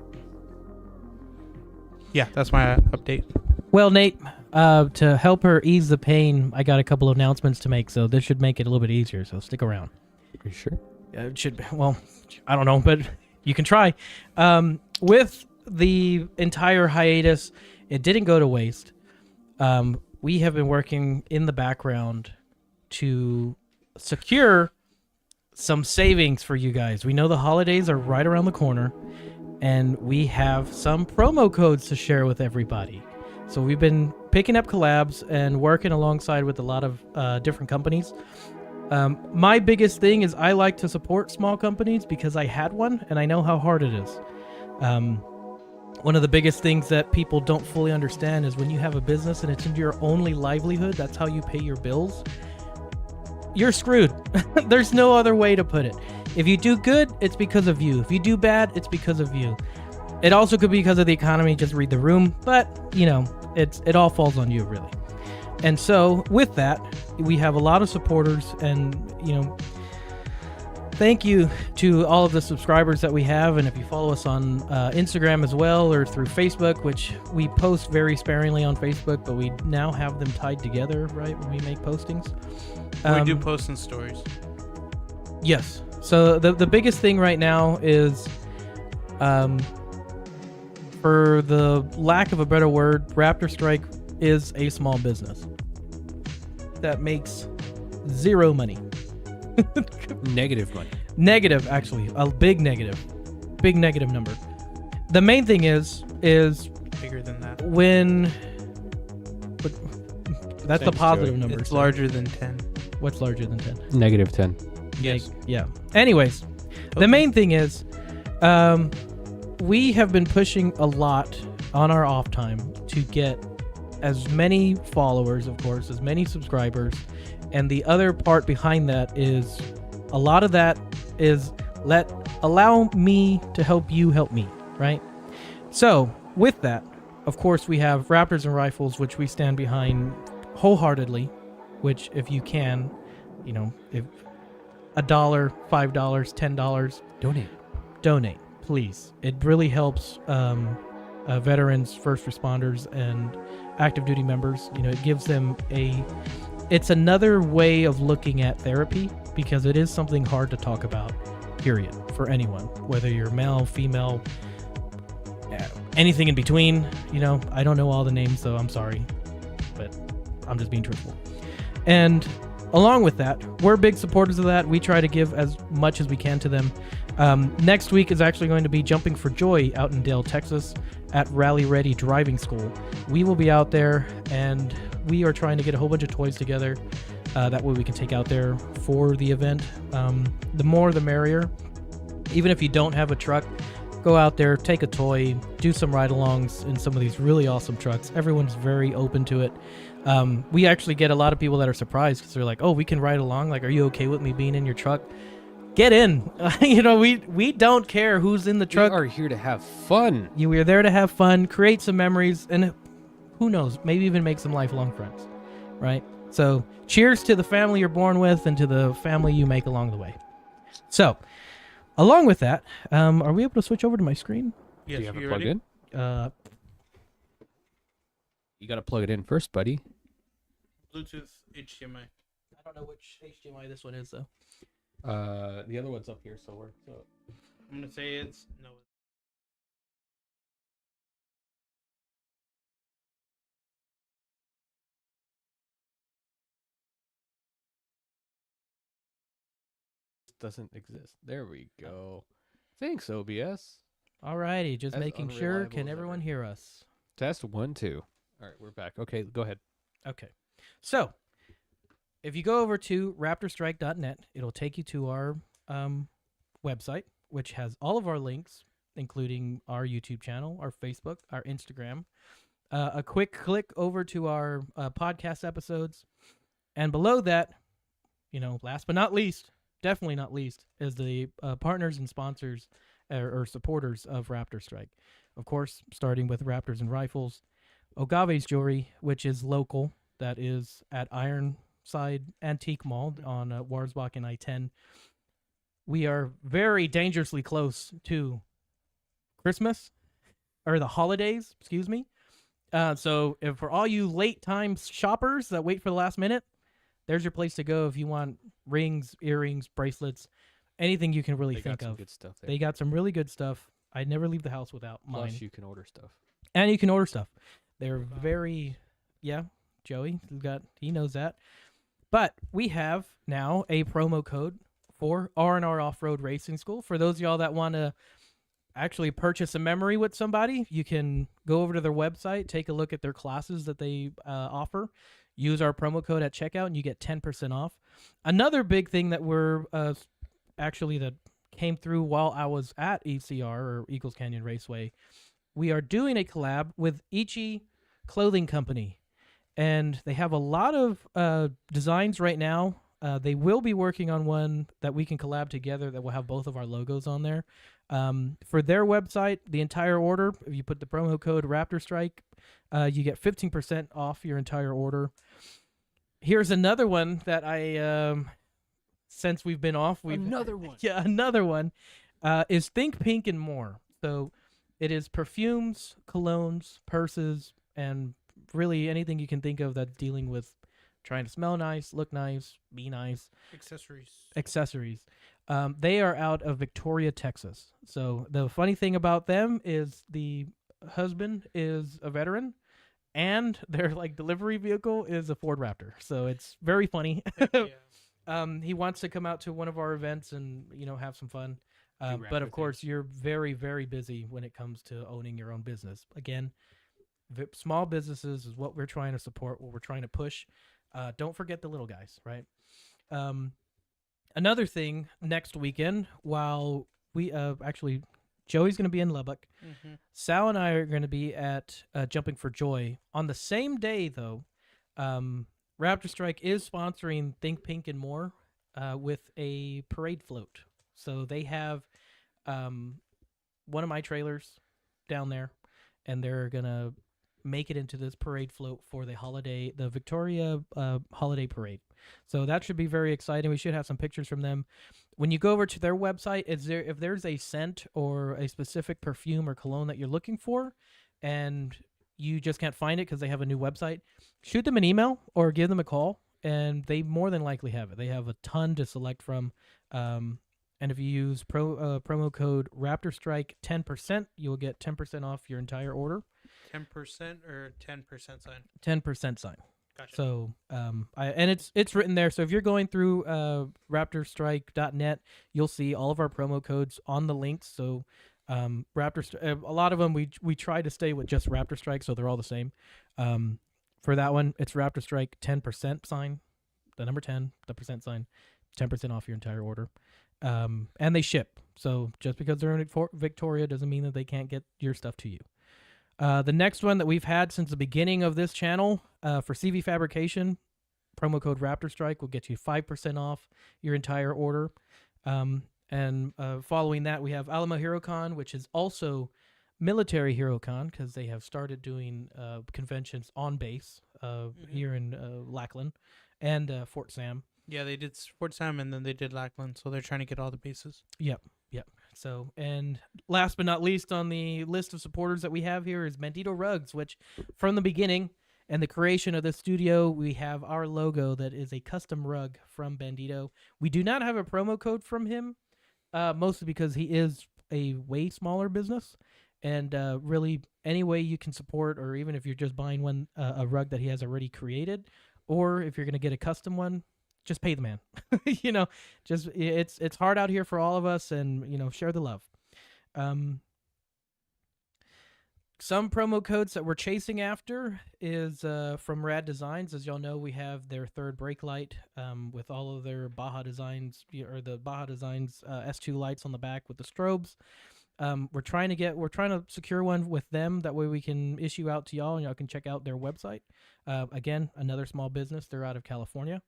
Yeah, that's my update. Well, Nate, to help her ease the pain, I got a couple of announcements to make, so this should make it a little bit easier. So stick around. Are you sure? It should. Well, I don't know, but you can try. With the entire hiatus, it didn't go to waste. We have been working in the background to secure some savings for you guys. We know the holidays are right around the corner, and we have some promo codes to share with everybody. So we've been picking up collabs and working alongside with a lot of different companies. My biggest thing is I like to support small companies because I had one and I know how hard it is. One of the biggest things that people don't fully understand is when you have a business and it's your only livelihood, that's how you pay your bills, you're screwed. There's no other way to put it. If you do good, it's because of you. If you do bad, it's because of you. It also could be because of the economy, just read the room, but it all falls on you really. And so with that, we have a lot of supporters and, thank you to all of the subscribers that we have. And if you follow us on Instagram as well or through Facebook, which we post very sparingly on Facebook, but we now have them tied together, right, when we make postings. We do post in stories. Yes. So the biggest thing right now is, for the lack of a better word, Raptorstrike is a small business that makes zero money. Negative money. Negative, actually. A big negative number. The main thing is Bigger than that. That's the positive number. It's larger than 10. What's larger than 10? Negative 10. Yes. Yeah. Anyways, the main thing is, we have been pushing a lot on our off time to get as many followers, of course, as many subscribers. And the other part behind that is a lot of that is allow me to help you help me, right? So with that, of course, we have Raptors and Rifles, which we stand behind wholeheartedly, which if you can, if $1, $5, $10, donate, please. It really helps veterans, first responders, and active duty members. It gives them it's another way of looking at therapy because it is something hard to talk about, period, for anyone, whether you're male, female, anything in between. I don't know all the names, so I'm sorry, but I'm just being truthful. And along with that, we're big supporters of that. We try to give as much as we can to them. Next week is actually going to be Jumping for Joy out in Dale, Texas at Rally Ready Driving School. We will be out there, and we are trying to get a whole bunch of toys together. That way we can take out there for the event. The more the merrier. Even if you don't have a truck, go out there, take a toy, do some ride-alongs in some of these really awesome trucks. Everyone's very open to it. We actually get a lot of people that are surprised because they're like, "Oh, we can ride along. Like, are you okay with me being in your truck? Get in." We don't care who's in the truck. We are here to have fun. We are there to have fun, create some memories, and who knows, maybe even make some lifelong friends, right? So, cheers to the family you're born with and to the family you make along the way. So, along with that, are we able to switch over to my screen? Yes, Do you have you it plugged ready? in? You got to plug it in first, buddy. Bluetooth HDMI. I don't know which HDMI this one is, though. The other one's up here, so I'm gonna say it's no. doesn't exist. There we go. Thanks, OBS. Alrighty, just As making sure. unreliable Can as everyone ever. hear us? Test 1, 2. All right, we're back. Okay, go ahead. Okay. So, if you go over to raptorstrike.net, it'll take you to our website, which has all of our links, including our YouTube channel, our Facebook, our Instagram. A quick click over to our podcast episodes. And below that, last but not least, definitely not least, is the partners and sponsors or supporters of Raptorstrike. Of course, starting with Raptors and Rifles, Agave's Jewelry, which is local, that is at Ironside Antique Mall on Warsbach and I-10. We are very dangerously close to Christmas, or the holidays, excuse me. So if for all you late time shoppers that wait for the last minute, there's your place to go if you want rings, earrings, bracelets, anything you can really They think got some of. good stuff there. They got some really good stuff. I never leave the house without mine. Plus, you can order stuff. And you can order stuff. They're very, Joey, he knows that. But we have now a promo code for R&R Off-Road Racing School. For those of y'all that want to actually purchase a memory with somebody, you can go over to their website, take a look at their classes that they offer, use our promo code at checkout, and you get 10% off. Another big thing that we're that came through while I was at ECR, or Eagles Canyon Raceway, we are doing a collab with Ichi Clothing Company, and they have a lot of designs right now. They will be working on one that we can collab together that will have both of our logos on there. For their website, the entire order, if you put the promo code Raptorstrike, you get 15% off your entire order. Here's another one that I, since we've been off, Another one. Yeah, another one is Think Pink and More. So it is perfumes, colognes, purses, and really anything you can think of that's dealing with trying to smell nice, look nice, be nice. Accessories. They are out of Victoria, Texas. So the funny thing about them is the husband is a veteran, and their delivery vehicle is a Ford Raptor. So it's very funny. He wants to come out to one of our events and have some fun. But of course, you're very, very busy when it comes to owning your own business. Again, small businesses is what we're trying to support, what we're trying to push. Don't forget the little guys, right? Another thing, next weekend, while we actually, Joey's going to be in Lubbock. Mm-hmm. Sal and I are going to be at Jumping for Joy. On the same day, though, Raptorstrike is sponsoring Think Pink and More with a parade float. So they have one of my trailers down there, and they're going to make it into this parade float for the Victoria holiday parade. So that should be very exciting. We should have some pictures from them. When you go over to their website, if there's a scent or a specific perfume or cologne that you're looking for, and you just can't find it because they have a new website, shoot them an email or give them a call, and they more than likely have it. They have a ton to select from. And if you use promo code Raptorstrike 10%, you will get 10% off your entire order. 10% or 10% sign? 10% sign. Gotcha. So and it's written there. So if you're going through raptorstrike.net, you'll see all of our promo codes on the links. So a lot of them we try to stay with just Raptorstrike, so they're all the same. For that one, it's Raptorstrike 10% sign, the number 10, the percent sign, 10% off your entire order. And they ship. So just because they're in Victoria doesn't mean that they can't get your stuff to you. The next one that we've had since the beginning of this channel, for CV Fabrication, promo code Raptorstrike will get you 5% off your entire order. And following that, we have Alamo HeroCon, which is also Military HeroCon, because they have started doing conventions on base here in Lackland and Fort Sam. Yeah, they did Fort Sam and then they did Lackland, so they're trying to get all the bases. Yep. So, and last but not least on the list of supporters that we have here is Bandito Rugs, which from the beginning and the creation of this studio, we have our logo that is a custom rug from Bandito. We do not have a promo code from him, mostly because he is a way smaller business. And really, any way you can support, or even if you're just buying a rug that he has already created, or if you're going to get a custom one, just pay the man. Just it's hard out here for all of us, and share the love. Some promo codes that we're chasing after is from Rad Designs. As y'all know, we have their third brake light with all of their Baja Designs, or the Baja Designs S2 lights on the back with the strobes. We're trying to secure one with them. That way we can issue out to y'all, and y'all can check out their website. Again, another small business. They're out of California.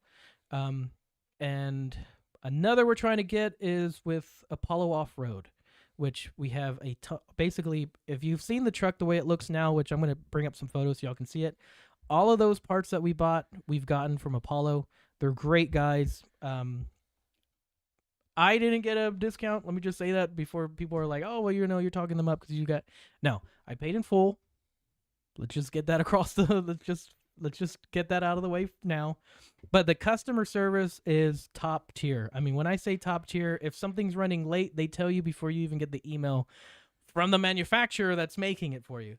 And another we're trying to get is with Apollo Off-Road, which we have basically, if you've seen the truck the way it looks now, which I'm going to bring up some photos so y'all can see it, all of those parts that we bought, we've gotten from Apollo. They're great guys. I didn't get a discount. Let me just say that before people are like, oh, well, you're talking them up because you got... No, I paid in full. Let's just get that across let's just get that out of the way now. But the customer service is top tier. I mean, when I say top tier, if something's running late, they tell you before you even get the email from the manufacturer that's making it for you.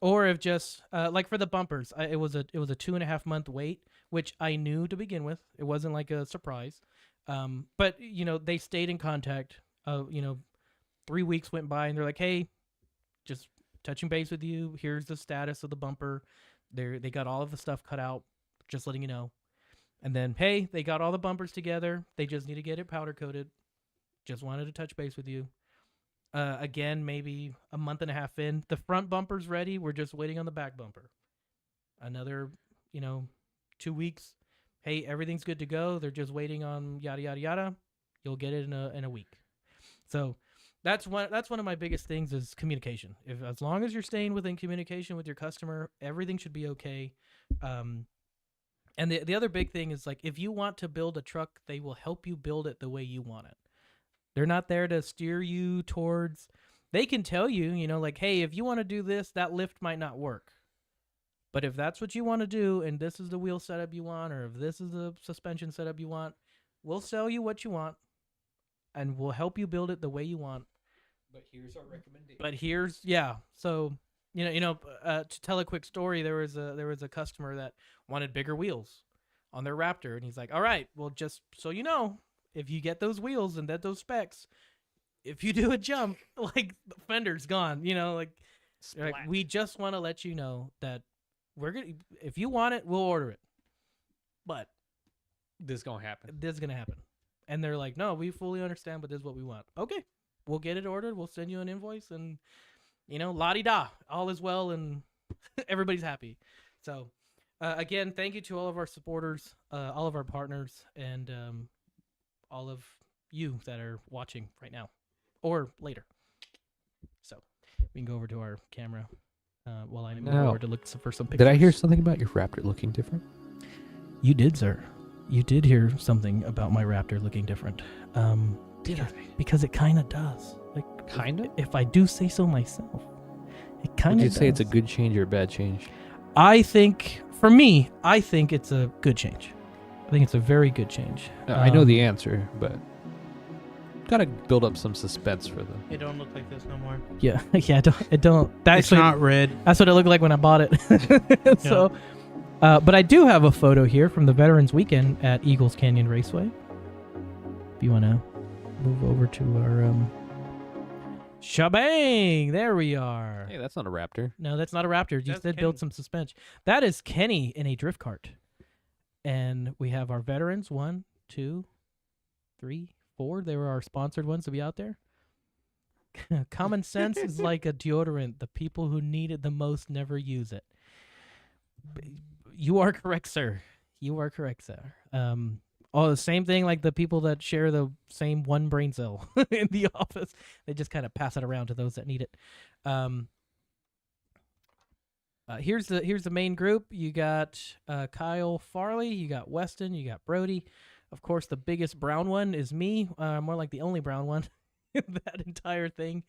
Or if just like for the bumpers, it was a 2.5 month wait, which I knew to begin with. It wasn't like a surprise. But they stayed in contact. 3 weeks went by and they're like, hey, just touching base with you. Here's the status of the bumper. They got all of the stuff cut out, just letting you know. And then, hey, they got all the bumpers together. They just need to get it powder coated. Just wanted to touch base with you. Again, maybe a month and a half in. The front bumper's ready. We're just waiting on the back bumper. Another, 2 weeks. Hey, everything's good to go. They're just waiting on yada, yada, yada. You'll get it in a week. So that's one of my biggest things is communication. As long as you're staying within communication with your customer, everything should be okay. And the other big thing is, like, if you want to build a truck, they will help you build it the way you want it. They're not there to steer you towards... They can tell you, like, hey, if you want to do this, that lift might not work. But if that's what you want to do, and this is the wheel setup you want, or if this is the suspension setup you want, we'll sell you what you want, and we'll help you build it the way you want. But here's our recommendation. So, to tell a quick story, there was a customer that wanted bigger wheels on their Raptor, and he's like, all right, well, just so you know, if you get those wheels and those specs, if you do a jump, like, the fender's gone, like we just want to let you know that if you want it, we'll order it. But this is going to happen. And they're like, no, we fully understand, but this is what we want. Okay, we'll get it ordered. We'll send you an invoice, and, la-di-da, all is well, and everybody's happy. So, again, thank you to all of our supporters, all of our partners, and all of you that are watching right now or later. So, we can go over to our camera while I move over to look for some pictures. Did I hear something about your Raptor looking different? You did, sir. You did hear something about my Raptor looking different. Because it kind of does. Like, kind of? If I do say so myself, it kind of does. Would you say it's a good change or a bad change? I think, for me, it's a good change. I think it's a very good change. I know the answer, but gotta build up some suspense for them. It don't look like this no more. Yeah, it don't. It's not red. That's what it looked like when I bought it. So, But I do have a photo here from the Veterans Weekend at Eagles Canyon Raceway. If you want to move over to our Shabang, there we are. Hey, that's not a Raptor. No, that's not a Raptor. You That's said build Kenny. some suspension. That is Kenny in a drift cart. And we have our veterans, 1, 2, 3, 4. They were our sponsored ones to be out there. Common sense is like a deodorant. The people who need it the most never use it. You are correct, sir. You are correct, sir. Oh, the same thing like the people that share the same one brain cell in the office. They just kind of pass it around to those that need it. Here's the main group. You got Kyle Farley, you got Weston, you got Brody. Of course, the biggest brown one is me. More like the only brown one in that entire thing.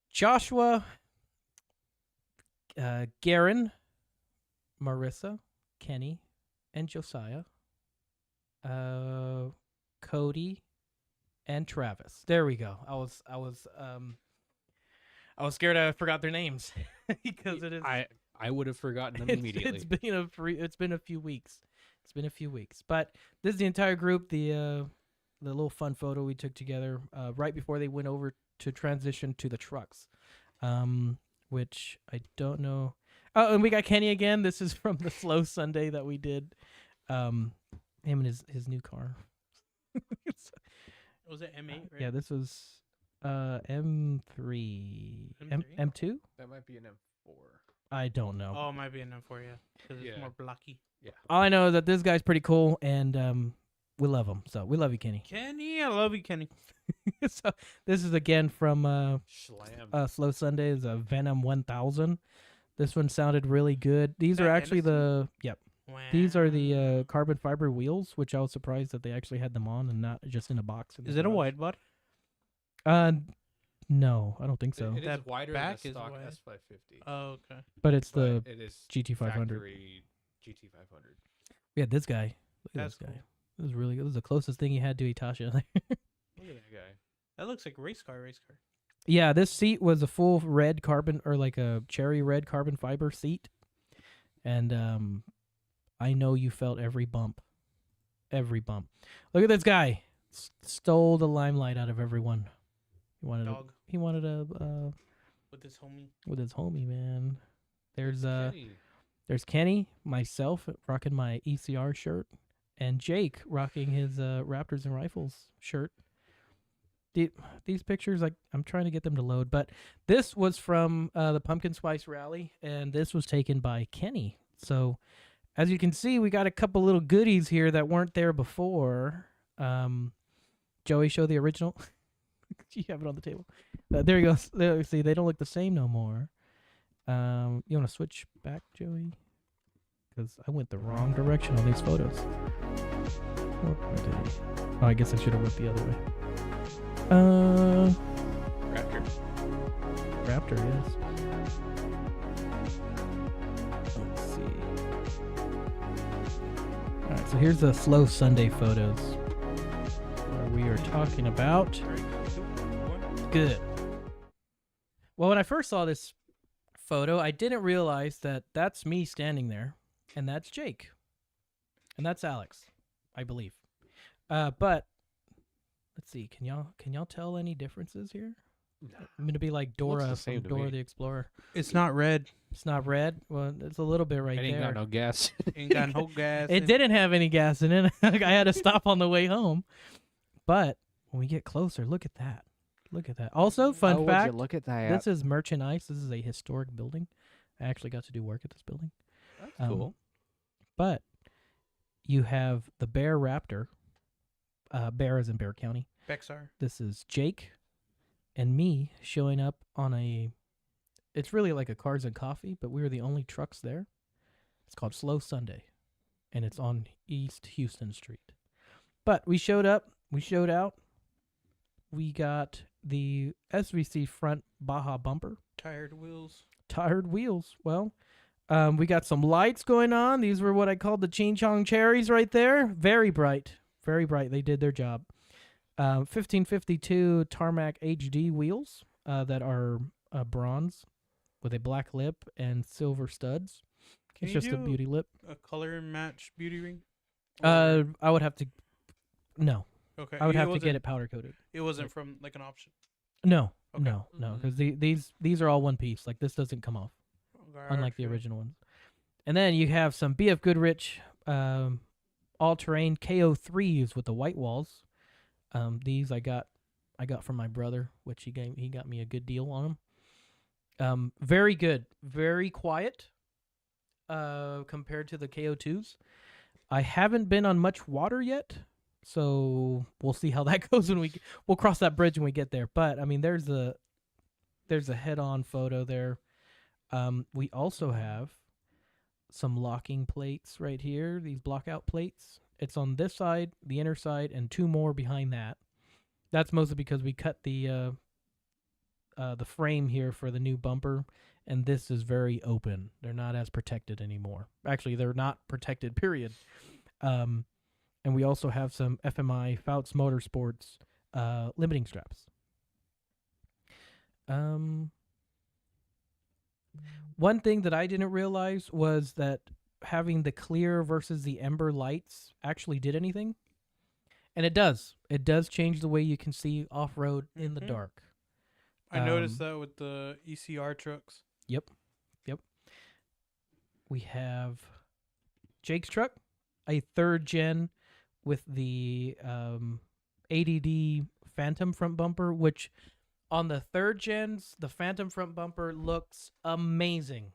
Joshua, Garen, Marissa, Kenny, and Josiah. Cody, and Travis. There we go. I was scared I forgot their names because it is. I would have forgotten them immediately. It's been a few weeks. But this is the entire group. The little fun photo we took together right before they went over to transition to the trucks, which I don't know. Oh, and we got Kenny again. This is from the Slow Sunday that we did. Him and his new car. Was it M8? Right? Yeah, this was M3. M3? M2? That might be an M4. I don't know. Oh, it might be an M4, yeah. Because it's more blocky. Yeah. All I know is that this guy's pretty cool, and we love him. So we love you, Kenny. Kenny, I love you, Kenny. So this is again from Schlam. Slow Sundays, Venom 1000. This one sounded really good. These That are actually Hennessy? Wow. These are the carbon fiber wheels, which I was surprised that they actually had them on and not just in a box. Is it a wide body? No, I don't think so. It is That wider back than is a stock wide. S550. Oh, okay. But it's but the it is GT500. factory GT500. Yeah, this guy. Look at That's this guy. cool. This is really good. This is the closest thing he had to Itasha. Look at that guy. That looks like race car. Yeah, this seat was a full red carbon or like a cherry red carbon fiber seat. And I know you felt every bump. Every bump. Look at this guy. Stole the limelight out of everyone. Dog. He wanted a With his homie. with his homie, man. There's Kenny. there's Kenny, myself rocking my ECR shirt, and Jake rocking his Raptors and Rifles shirt. These pictures, like, I'm trying to get them to load, but this was from the Pumpkin Spice Rally, and this was taken by Kenny. So, as you can see, we got a couple little goodies here that weren't there before. Joey, show the original. You have it on the table. There you go. There, see, they don't look the same no more. You want to switch back, Joey? Because I went the wrong direction on these photos. Oh, I guess I should have went the other way. Raptor. Raptor, yes. Let's see. Alright, so here's the Slow Sunday photos where we are talking about. Good. Well, when I first saw this photo, I didn't realize that that's me standing there, and that's Jake, and that's Alex, I believe. But let's see. Can y'all tell any differences here? I'm gonna be like Dora the from same to Dora me. the Explorer. It's not red. It's not red. Well, it's a little bit right I ain't there. got no gas. Ain't got no gas. It didn't have any gas in it. I had to stop on the way home. But when we get closer, look at that. Look at that. Also, fun fact, Look at that. this is Merchant Ice. This is a historic building. I actually got to do work at this building. That's cool. But you have the Bear Raptor. Bear is in Bear County. Bexar. This is Jake and me showing up on it's really like a Cars and Coffee, but we were the only trucks there. It's called Slow Sunday, and it's on East Houston Street. But we showed up. We showed out. We got the SVC front Baja bumper. Tired wheels. Tired wheels. Well, we got some lights going on. These were what I called the Ching Chong cherries right there. Very bright. Very bright. They did their job. 1552 Tarmac HD wheels that are bronze. with a black lip and silver studs. Can It's you just a do beauty lip. a color match beauty ring? I would have to. No, Okay. I would have to wasn't- get it powder coated. It wasn't from like an option. No, Okay. no, because these are all one piece. Like this doesn't come off, unlike the Gotcha. original ones. And then you have some BF Goodrich all-terrain KO3s with the white walls. These I got from my brother, which he got me a good deal on them. Very good, very quiet compared to the KO2s. I haven't been on much water yet, so we'll see how that goes when we'll cross that bridge when we get there. But I mean, there's a head-on photo there. We also have some locking plates right here. These block-out plates. It's on this side, the inner side, and two more behind that. That's mostly because we cut the frame here for the new bumper, and this is very open. They're not as protected anymore. Actually, they're not protected, period. And we also have some FMI Fouts Motorsports limiting straps. One thing that I didn't realize was that having the clear versus the ember lights actually did anything. And it does. It does change the way you can see off-road in the Mhm. dark. I noticed that with the ECR trucks. Yep. We have Jake's truck, a 3rd gen with the ADD Phantom front bumper, which on the 3rd gens, the Phantom front bumper looks amazing.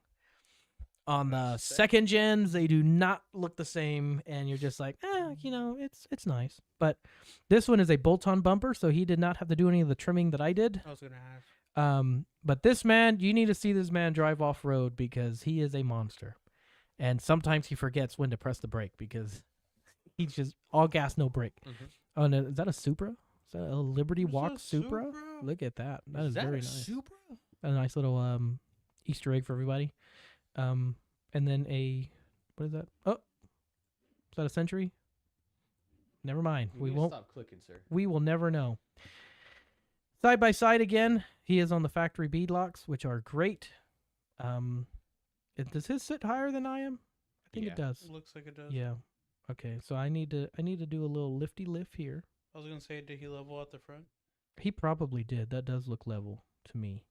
On the 2nd gens, they do not look the same, and you're just like, it's nice. But this one is a bolt-on bumper, so he did not have to do any of the trimming that I did. I was gonna have. But this man, you need to see this man drive off-road because he is a monster. And sometimes he forgets when to press the brake because he's just all gas, no brake. Mm-hmm. Oh, no, is that a Supra? Is that a Liberty Is Walk that Supra? Supra? Look at that. That is very nice. Supra? A nice little Easter egg for everybody. And then what is that? Oh, is that a Century? Never mind. We won't. Stop clicking, sir. We will never know. Side by side again, he is on the factory bead locks, which are great. Does his sit higher than I am? I think Yeah. it does. It looks like it does. Yeah. Okay, so I need to do a little lifty lift here. I was gonna say, did he level at the front? He probably did. That does look level to me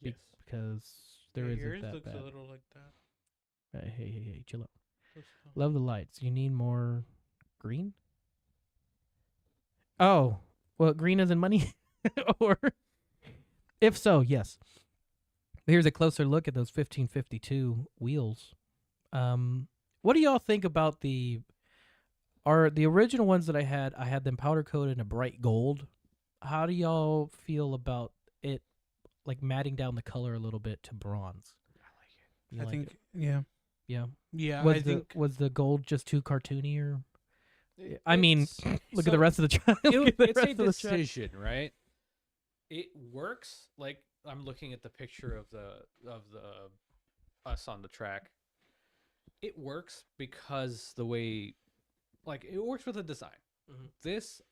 Yes. because there Yeah, isn't yours that looks bad. a little like that. Hey, chill out. Looks- Love the lights. You need more green? Oh, well, green isn't money? Or if so, yes. Here's a closer look at those 1552 wheels. What do y'all think about the original ones that I had them powder coated in a bright gold. How do y'all feel about it like matting down the color a little bit to bronze? I like it. You I like think, it? yeah. Yeah. Yeah, Was I think was the gold just too cartoony or I mean, look at the rest of the truck. It's Look at the a rest of the truck. decision, right? It works. Like I'm looking at the picture of the us on the track. It works because the way, like, it works with the design. Mhm. This,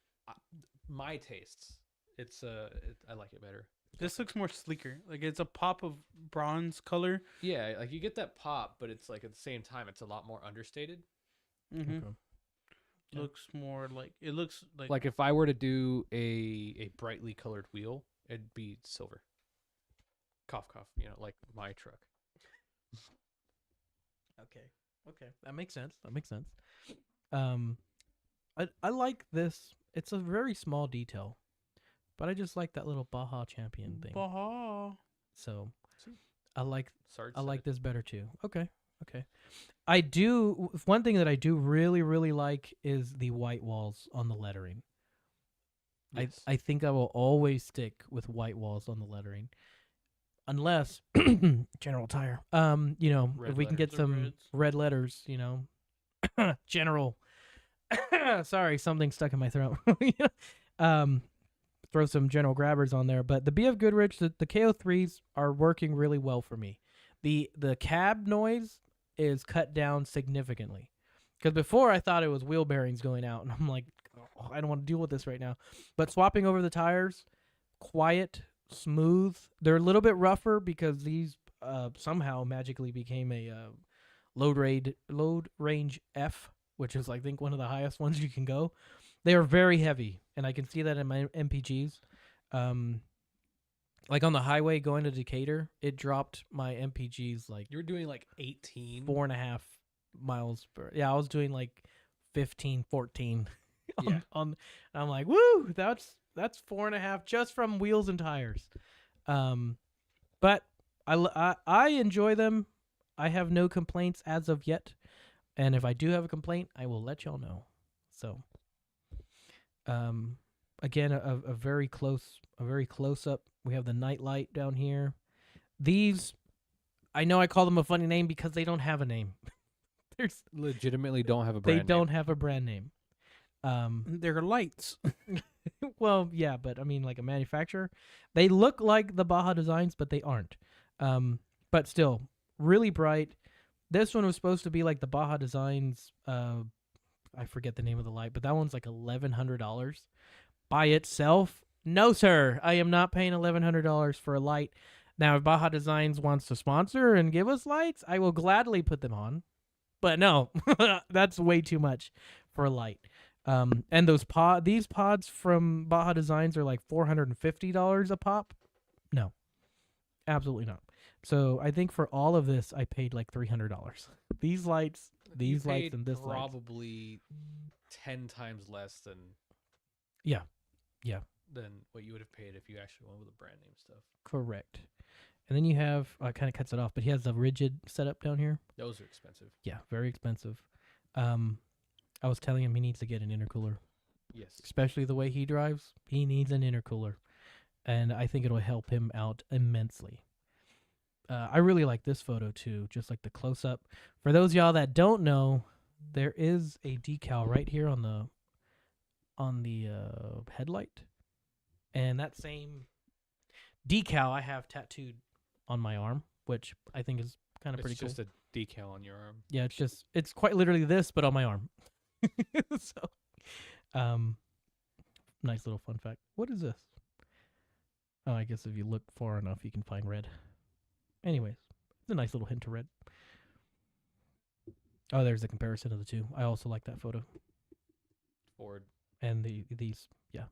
my tastes. I like it better. this looks more sleeker. Like it's a pop of bronze color. Yeah, like you get that pop, but it's like at the same time, it's a lot more understated. Mm-hmm. Okay. Yeah. Looks more like it looks like. Like if I were to do a brightly colored wheel, it'd be silver. Cough, cough. Like my truck. Okay, that makes sense. I like this. It's a very small detail, but I just like that little Baja Champion thing. Baja. So See? I like Sarge I said like it. this better too. Okay. I do. One thing that I do really, really like is the white walls on the lettering. Yes. I think I will always stick with white walls on the lettering, unless General Tire. Red if we can get letters. The some reds. red letters, General. Sorry, something stuck in my throat. Throw some General Grabbers on there, but the BF Goodrich, the KO3s are working really well for me. The cab noise is cut down significantly. Because before I thought it was wheel bearings going out, and I'm like, oh, I don't want to deal with this right now. But swapping over the tires, quiet, smooth. They're a little bit rougher because these somehow magically became a load range F, which is I think one of the highest ones you can go. They are very heavy, and I can see that in my MPGs. Like on the highway going to Decatur, it dropped my MPGs like You were doing like 18. 4.5 miles per. Yeah, I was doing like 15, 14. Yeah. on I'm like, woo, that's 4.5 just from wheels and tires. But I enjoy them. I have no complaints as of yet, and if I do have a complaint, I will let y'all know. So, again, a very close up. We have the night light down here. These, I know I call them a funny name because they don't have a name. There's Legitimately don't have a brand they don't have a brand name. They're lights. Well, yeah, but I mean, like a manufacturer, they look like the Baja Designs, but they aren't. But still, really bright. This one was supposed to be like the Baja Designs. I forget the name of the light, but that one's like $1,100 by itself. No, sir, I am not paying $1,100 for a light. Now, if Baja Designs wants to sponsor and give us lights, I will gladly put them on. But no, that's way too much for a light. And these pods from Baja Designs are like $450 a pop. No, absolutely not. So I think for all of this, I paid like $300. These lights, You lights, paid and this light. probably 10 times less than Yeah. than what you would have paid if you actually went with the brand name stuff. Correct. And then you have, kind of cuts it off, but he has the rigid setup down here. Those are expensive. Yeah, very expensive. I was telling him he needs to get an intercooler, Yes. especially the way he drives. He needs an intercooler, and I think it'll help him out immensely. I really like this photo too, just like the close up. For those of y'all that don't know, there is a decal right here on the headlight, and that same decal I have tattooed on my arm, which I think is kind of It's pretty cool. just a decal on your arm. Yeah, it's quite literally this, but on my arm. So, nice little fun fact. What is this? Oh, I guess if you look far enough, you can find red. Anyways, it's a nice little hint of red. Oh, there's the comparison of the two. I also like that photo. Ford. And these, yeah,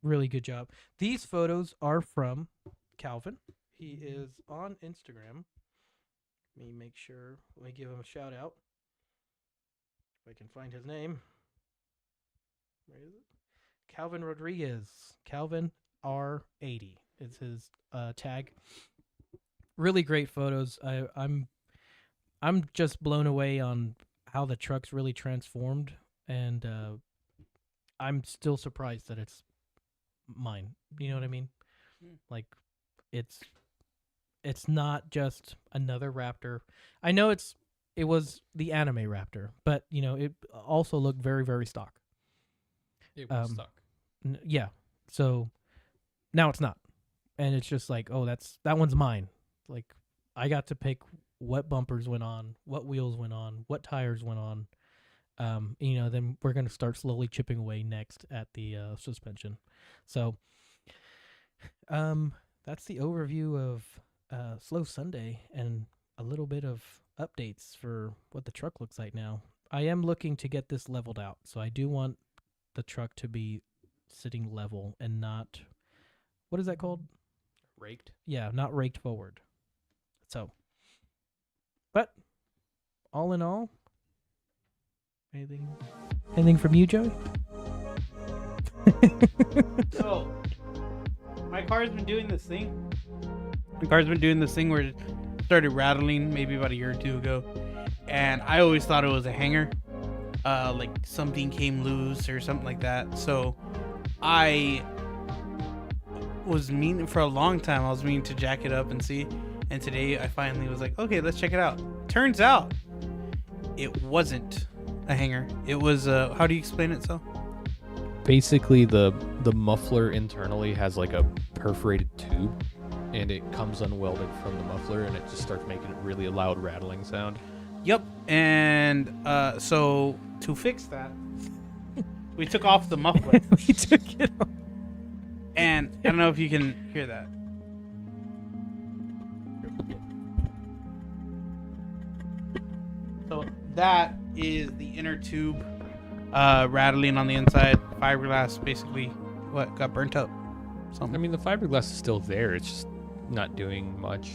really good job. These photos are from Calvin. He is on Instagram. Let me make sure. Let me give him a shout out. If I can find his name. Where is it? Calvin Rodriguez. Calvin R80 is his tag. Really great photos. I'm just blown away on how the truck's really transformed, and I'm still surprised that it's mine. You know what I mean? Like, it's not just another Raptor. I know it was the anime Raptor, but it also looked very, very stock. It was stuck. Yeah. So now it's not, and it's just like, oh, that one's mine. Like, I got to pick what bumpers went on, what wheels went on, what tires went on. Then we're gonna start slowly chipping away next at the suspension. So, that's the overview of Slow Sunday and a little bit of updates for what the truck looks like now. I am looking to get this leveled out, so I do want the truck to be sitting level and not, what is that called? Raked. Yeah, not raked forward. So, but all in all, anything from you, Joey? So, my car's been doing this thing. Where it started rattling maybe about a year or two ago. And I always thought it was a hanger. Like something came loose or something like that. So, I was meaning for a long time. I was meaning to jack it up and see. And today I finally was like, okay, let's check it out. Turns out it wasn't a hanger. It was how do you explain it, so? Basically, the muffler internally has like a perforated tube, and it comes unwelded from the muffler, and it just starts making a really loud rattling sound. Yep. And so to fix that, we took off the muffler. We took it off. And I don't know if you can hear that. So that is the inner tube rattling on the inside. Fiberglass basically what got burnt up. I mean, the fiberglass is still there. It's just not doing much.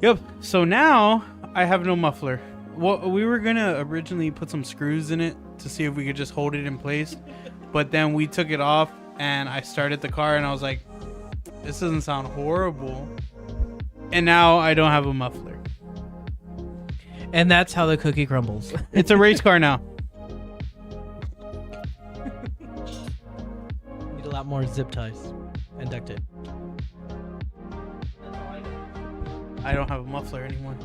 Yep. So now I have no muffler. Well, we were gonna originally put some screws in it to see if we could just hold it in place, but then we took it off and I started the car and I was like, this doesn't sound horrible. And now I don't have a muffler. And that's how the cookie crumbles. It's a race car now. Need a lot more zip ties and duct tape. I don't have a muffler anymore.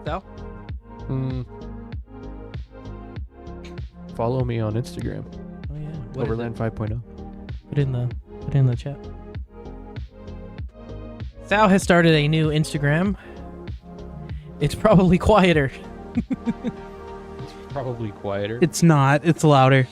So? Follow me on Instagram. Oh yeah. What is Overland 5.0. it? Put it in the chat. Sal has started a new Instagram. It's probably quieter. Probably quieter. It's not. It's louder.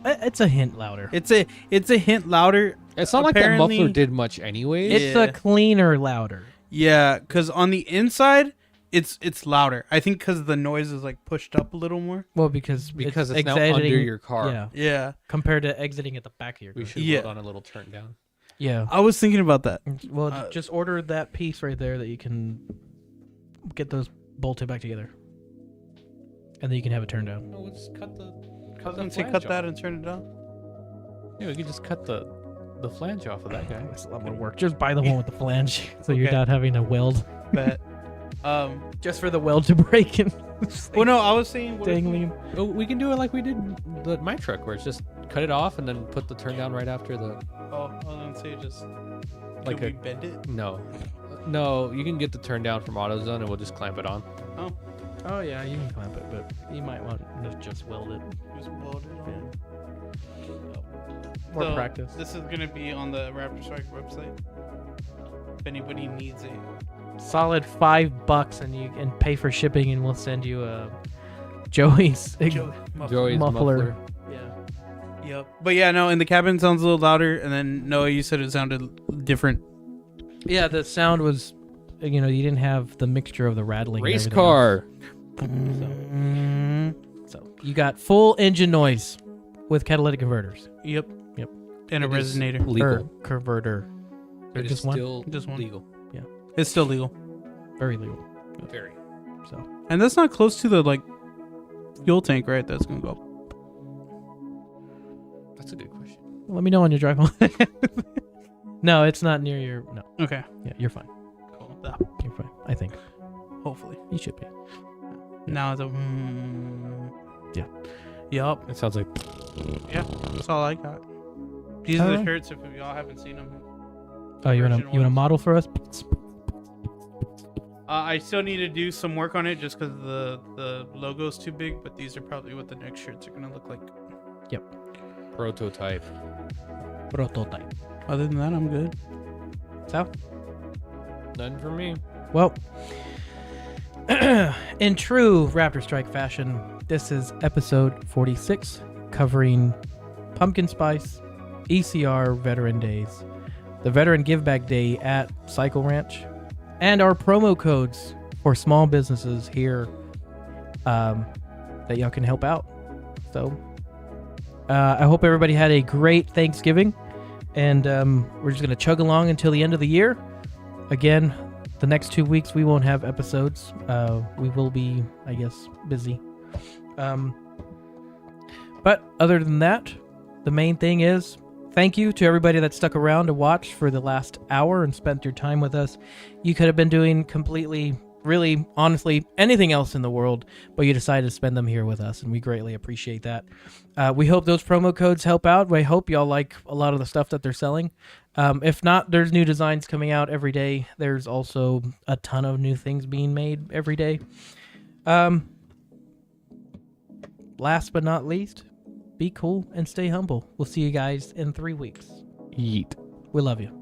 It's a hint louder. It's a hint louder. It's not like that Apparently- muffler did much anyways. It's Yeah. a cleaner louder. Yeah, because on the inside, it's louder. I think because the noise is like pushed up a little more. Well, because Because it's now exiting- under your car. Yeah, Yeah. compared to exiting at the back of your car. We should Yeah. vote on a little turn down. Yeah. I was thinking about that. Well, just order that piece right there that you can get those bolted back together, and then you can have it turned down. No, we'll just cut the. I was gonna say cut that and turn it down. Yeah, we could just cut the flange off of that guy. It's a lot more work. Just buy the one with the flange, so you're Okay. not having to weld. Bet. Just for the weld to break and Well, no, I was saying. What if we- dangling. Oh, we can do it like we did my truck, where it's just cut it off and then put the turn down right after the. Oh, I was gonna say just. Like Can we a- bend it? No, you can get the turn down from AutoZone and we'll just clamp it on. Oh yeah, you can clamp it, but you might want to just weld it. Just weld it on. More So, practice. This is gonna be on the Raptorstrike website. If anybody needs it. Solid $5, and you can pay for shipping, and we'll send you a Joey's Joey's muffler. Yeah. Yep. But yeah, no, in the cabin it sounds a little louder, and then Noah, you said it sounded different. Yeah, the sound was, you didn't have the mixture of the rattling. and Race everything car. Mm, else. So you got full engine noise with catalytic converters. Yep. Yep. And a It is resonator. legal. Or converter. It is just one? still Just one. legal. It's still legal. Very legal. Very. So And that's not close to the like fuel tank, right? That's gonna go. That's a good question. let me know when you drive home. No, it's not near your. No. Okay. Yeah, you're fine. Cool. You're fine. I think Hopefully. you should be. Now it's a. Yeah. Yup. It sounds like. Yeah. That's all I got. These are the Alright. shirts if y'all haven't seen them. Oh, you wanna Original you wanna ones. model for us? I still need to do some work on it just because the logo's too big, but these are probably what the next shirts are gonna look like. Prototype. Prototype. Other than that, I'm good. So, None for me. well, in true Raptorstrike fashion, this is episode 46, covering Pumpkin Spice, ECR Veteran Days, the Veteran Give Back Day at Cycle Ranch, and our promo codes for small businesses here that y'all can help out. So, I hope everybody had a great Thanksgiving, and we're just going to chug along until the end of the year. Again, the next 2 weeks we won't have episodes. We will be, I guess, busy. But other than that, the main thing is thank you to everybody that stuck around to watch for the last hour and spent your time with us. You could have been doing completely, really, honestly, anything else in the world, but you decided to spend them here with us, and we greatly appreciate that. We hope those promo codes help out. We hope y'all like a lot of the stuff that they're selling. If not, there's new designs coming out every day. There's also a ton of new things being made every day. Last but not least, be cool and stay humble. We'll see you guys in 3 weeks. Yeet. We love you.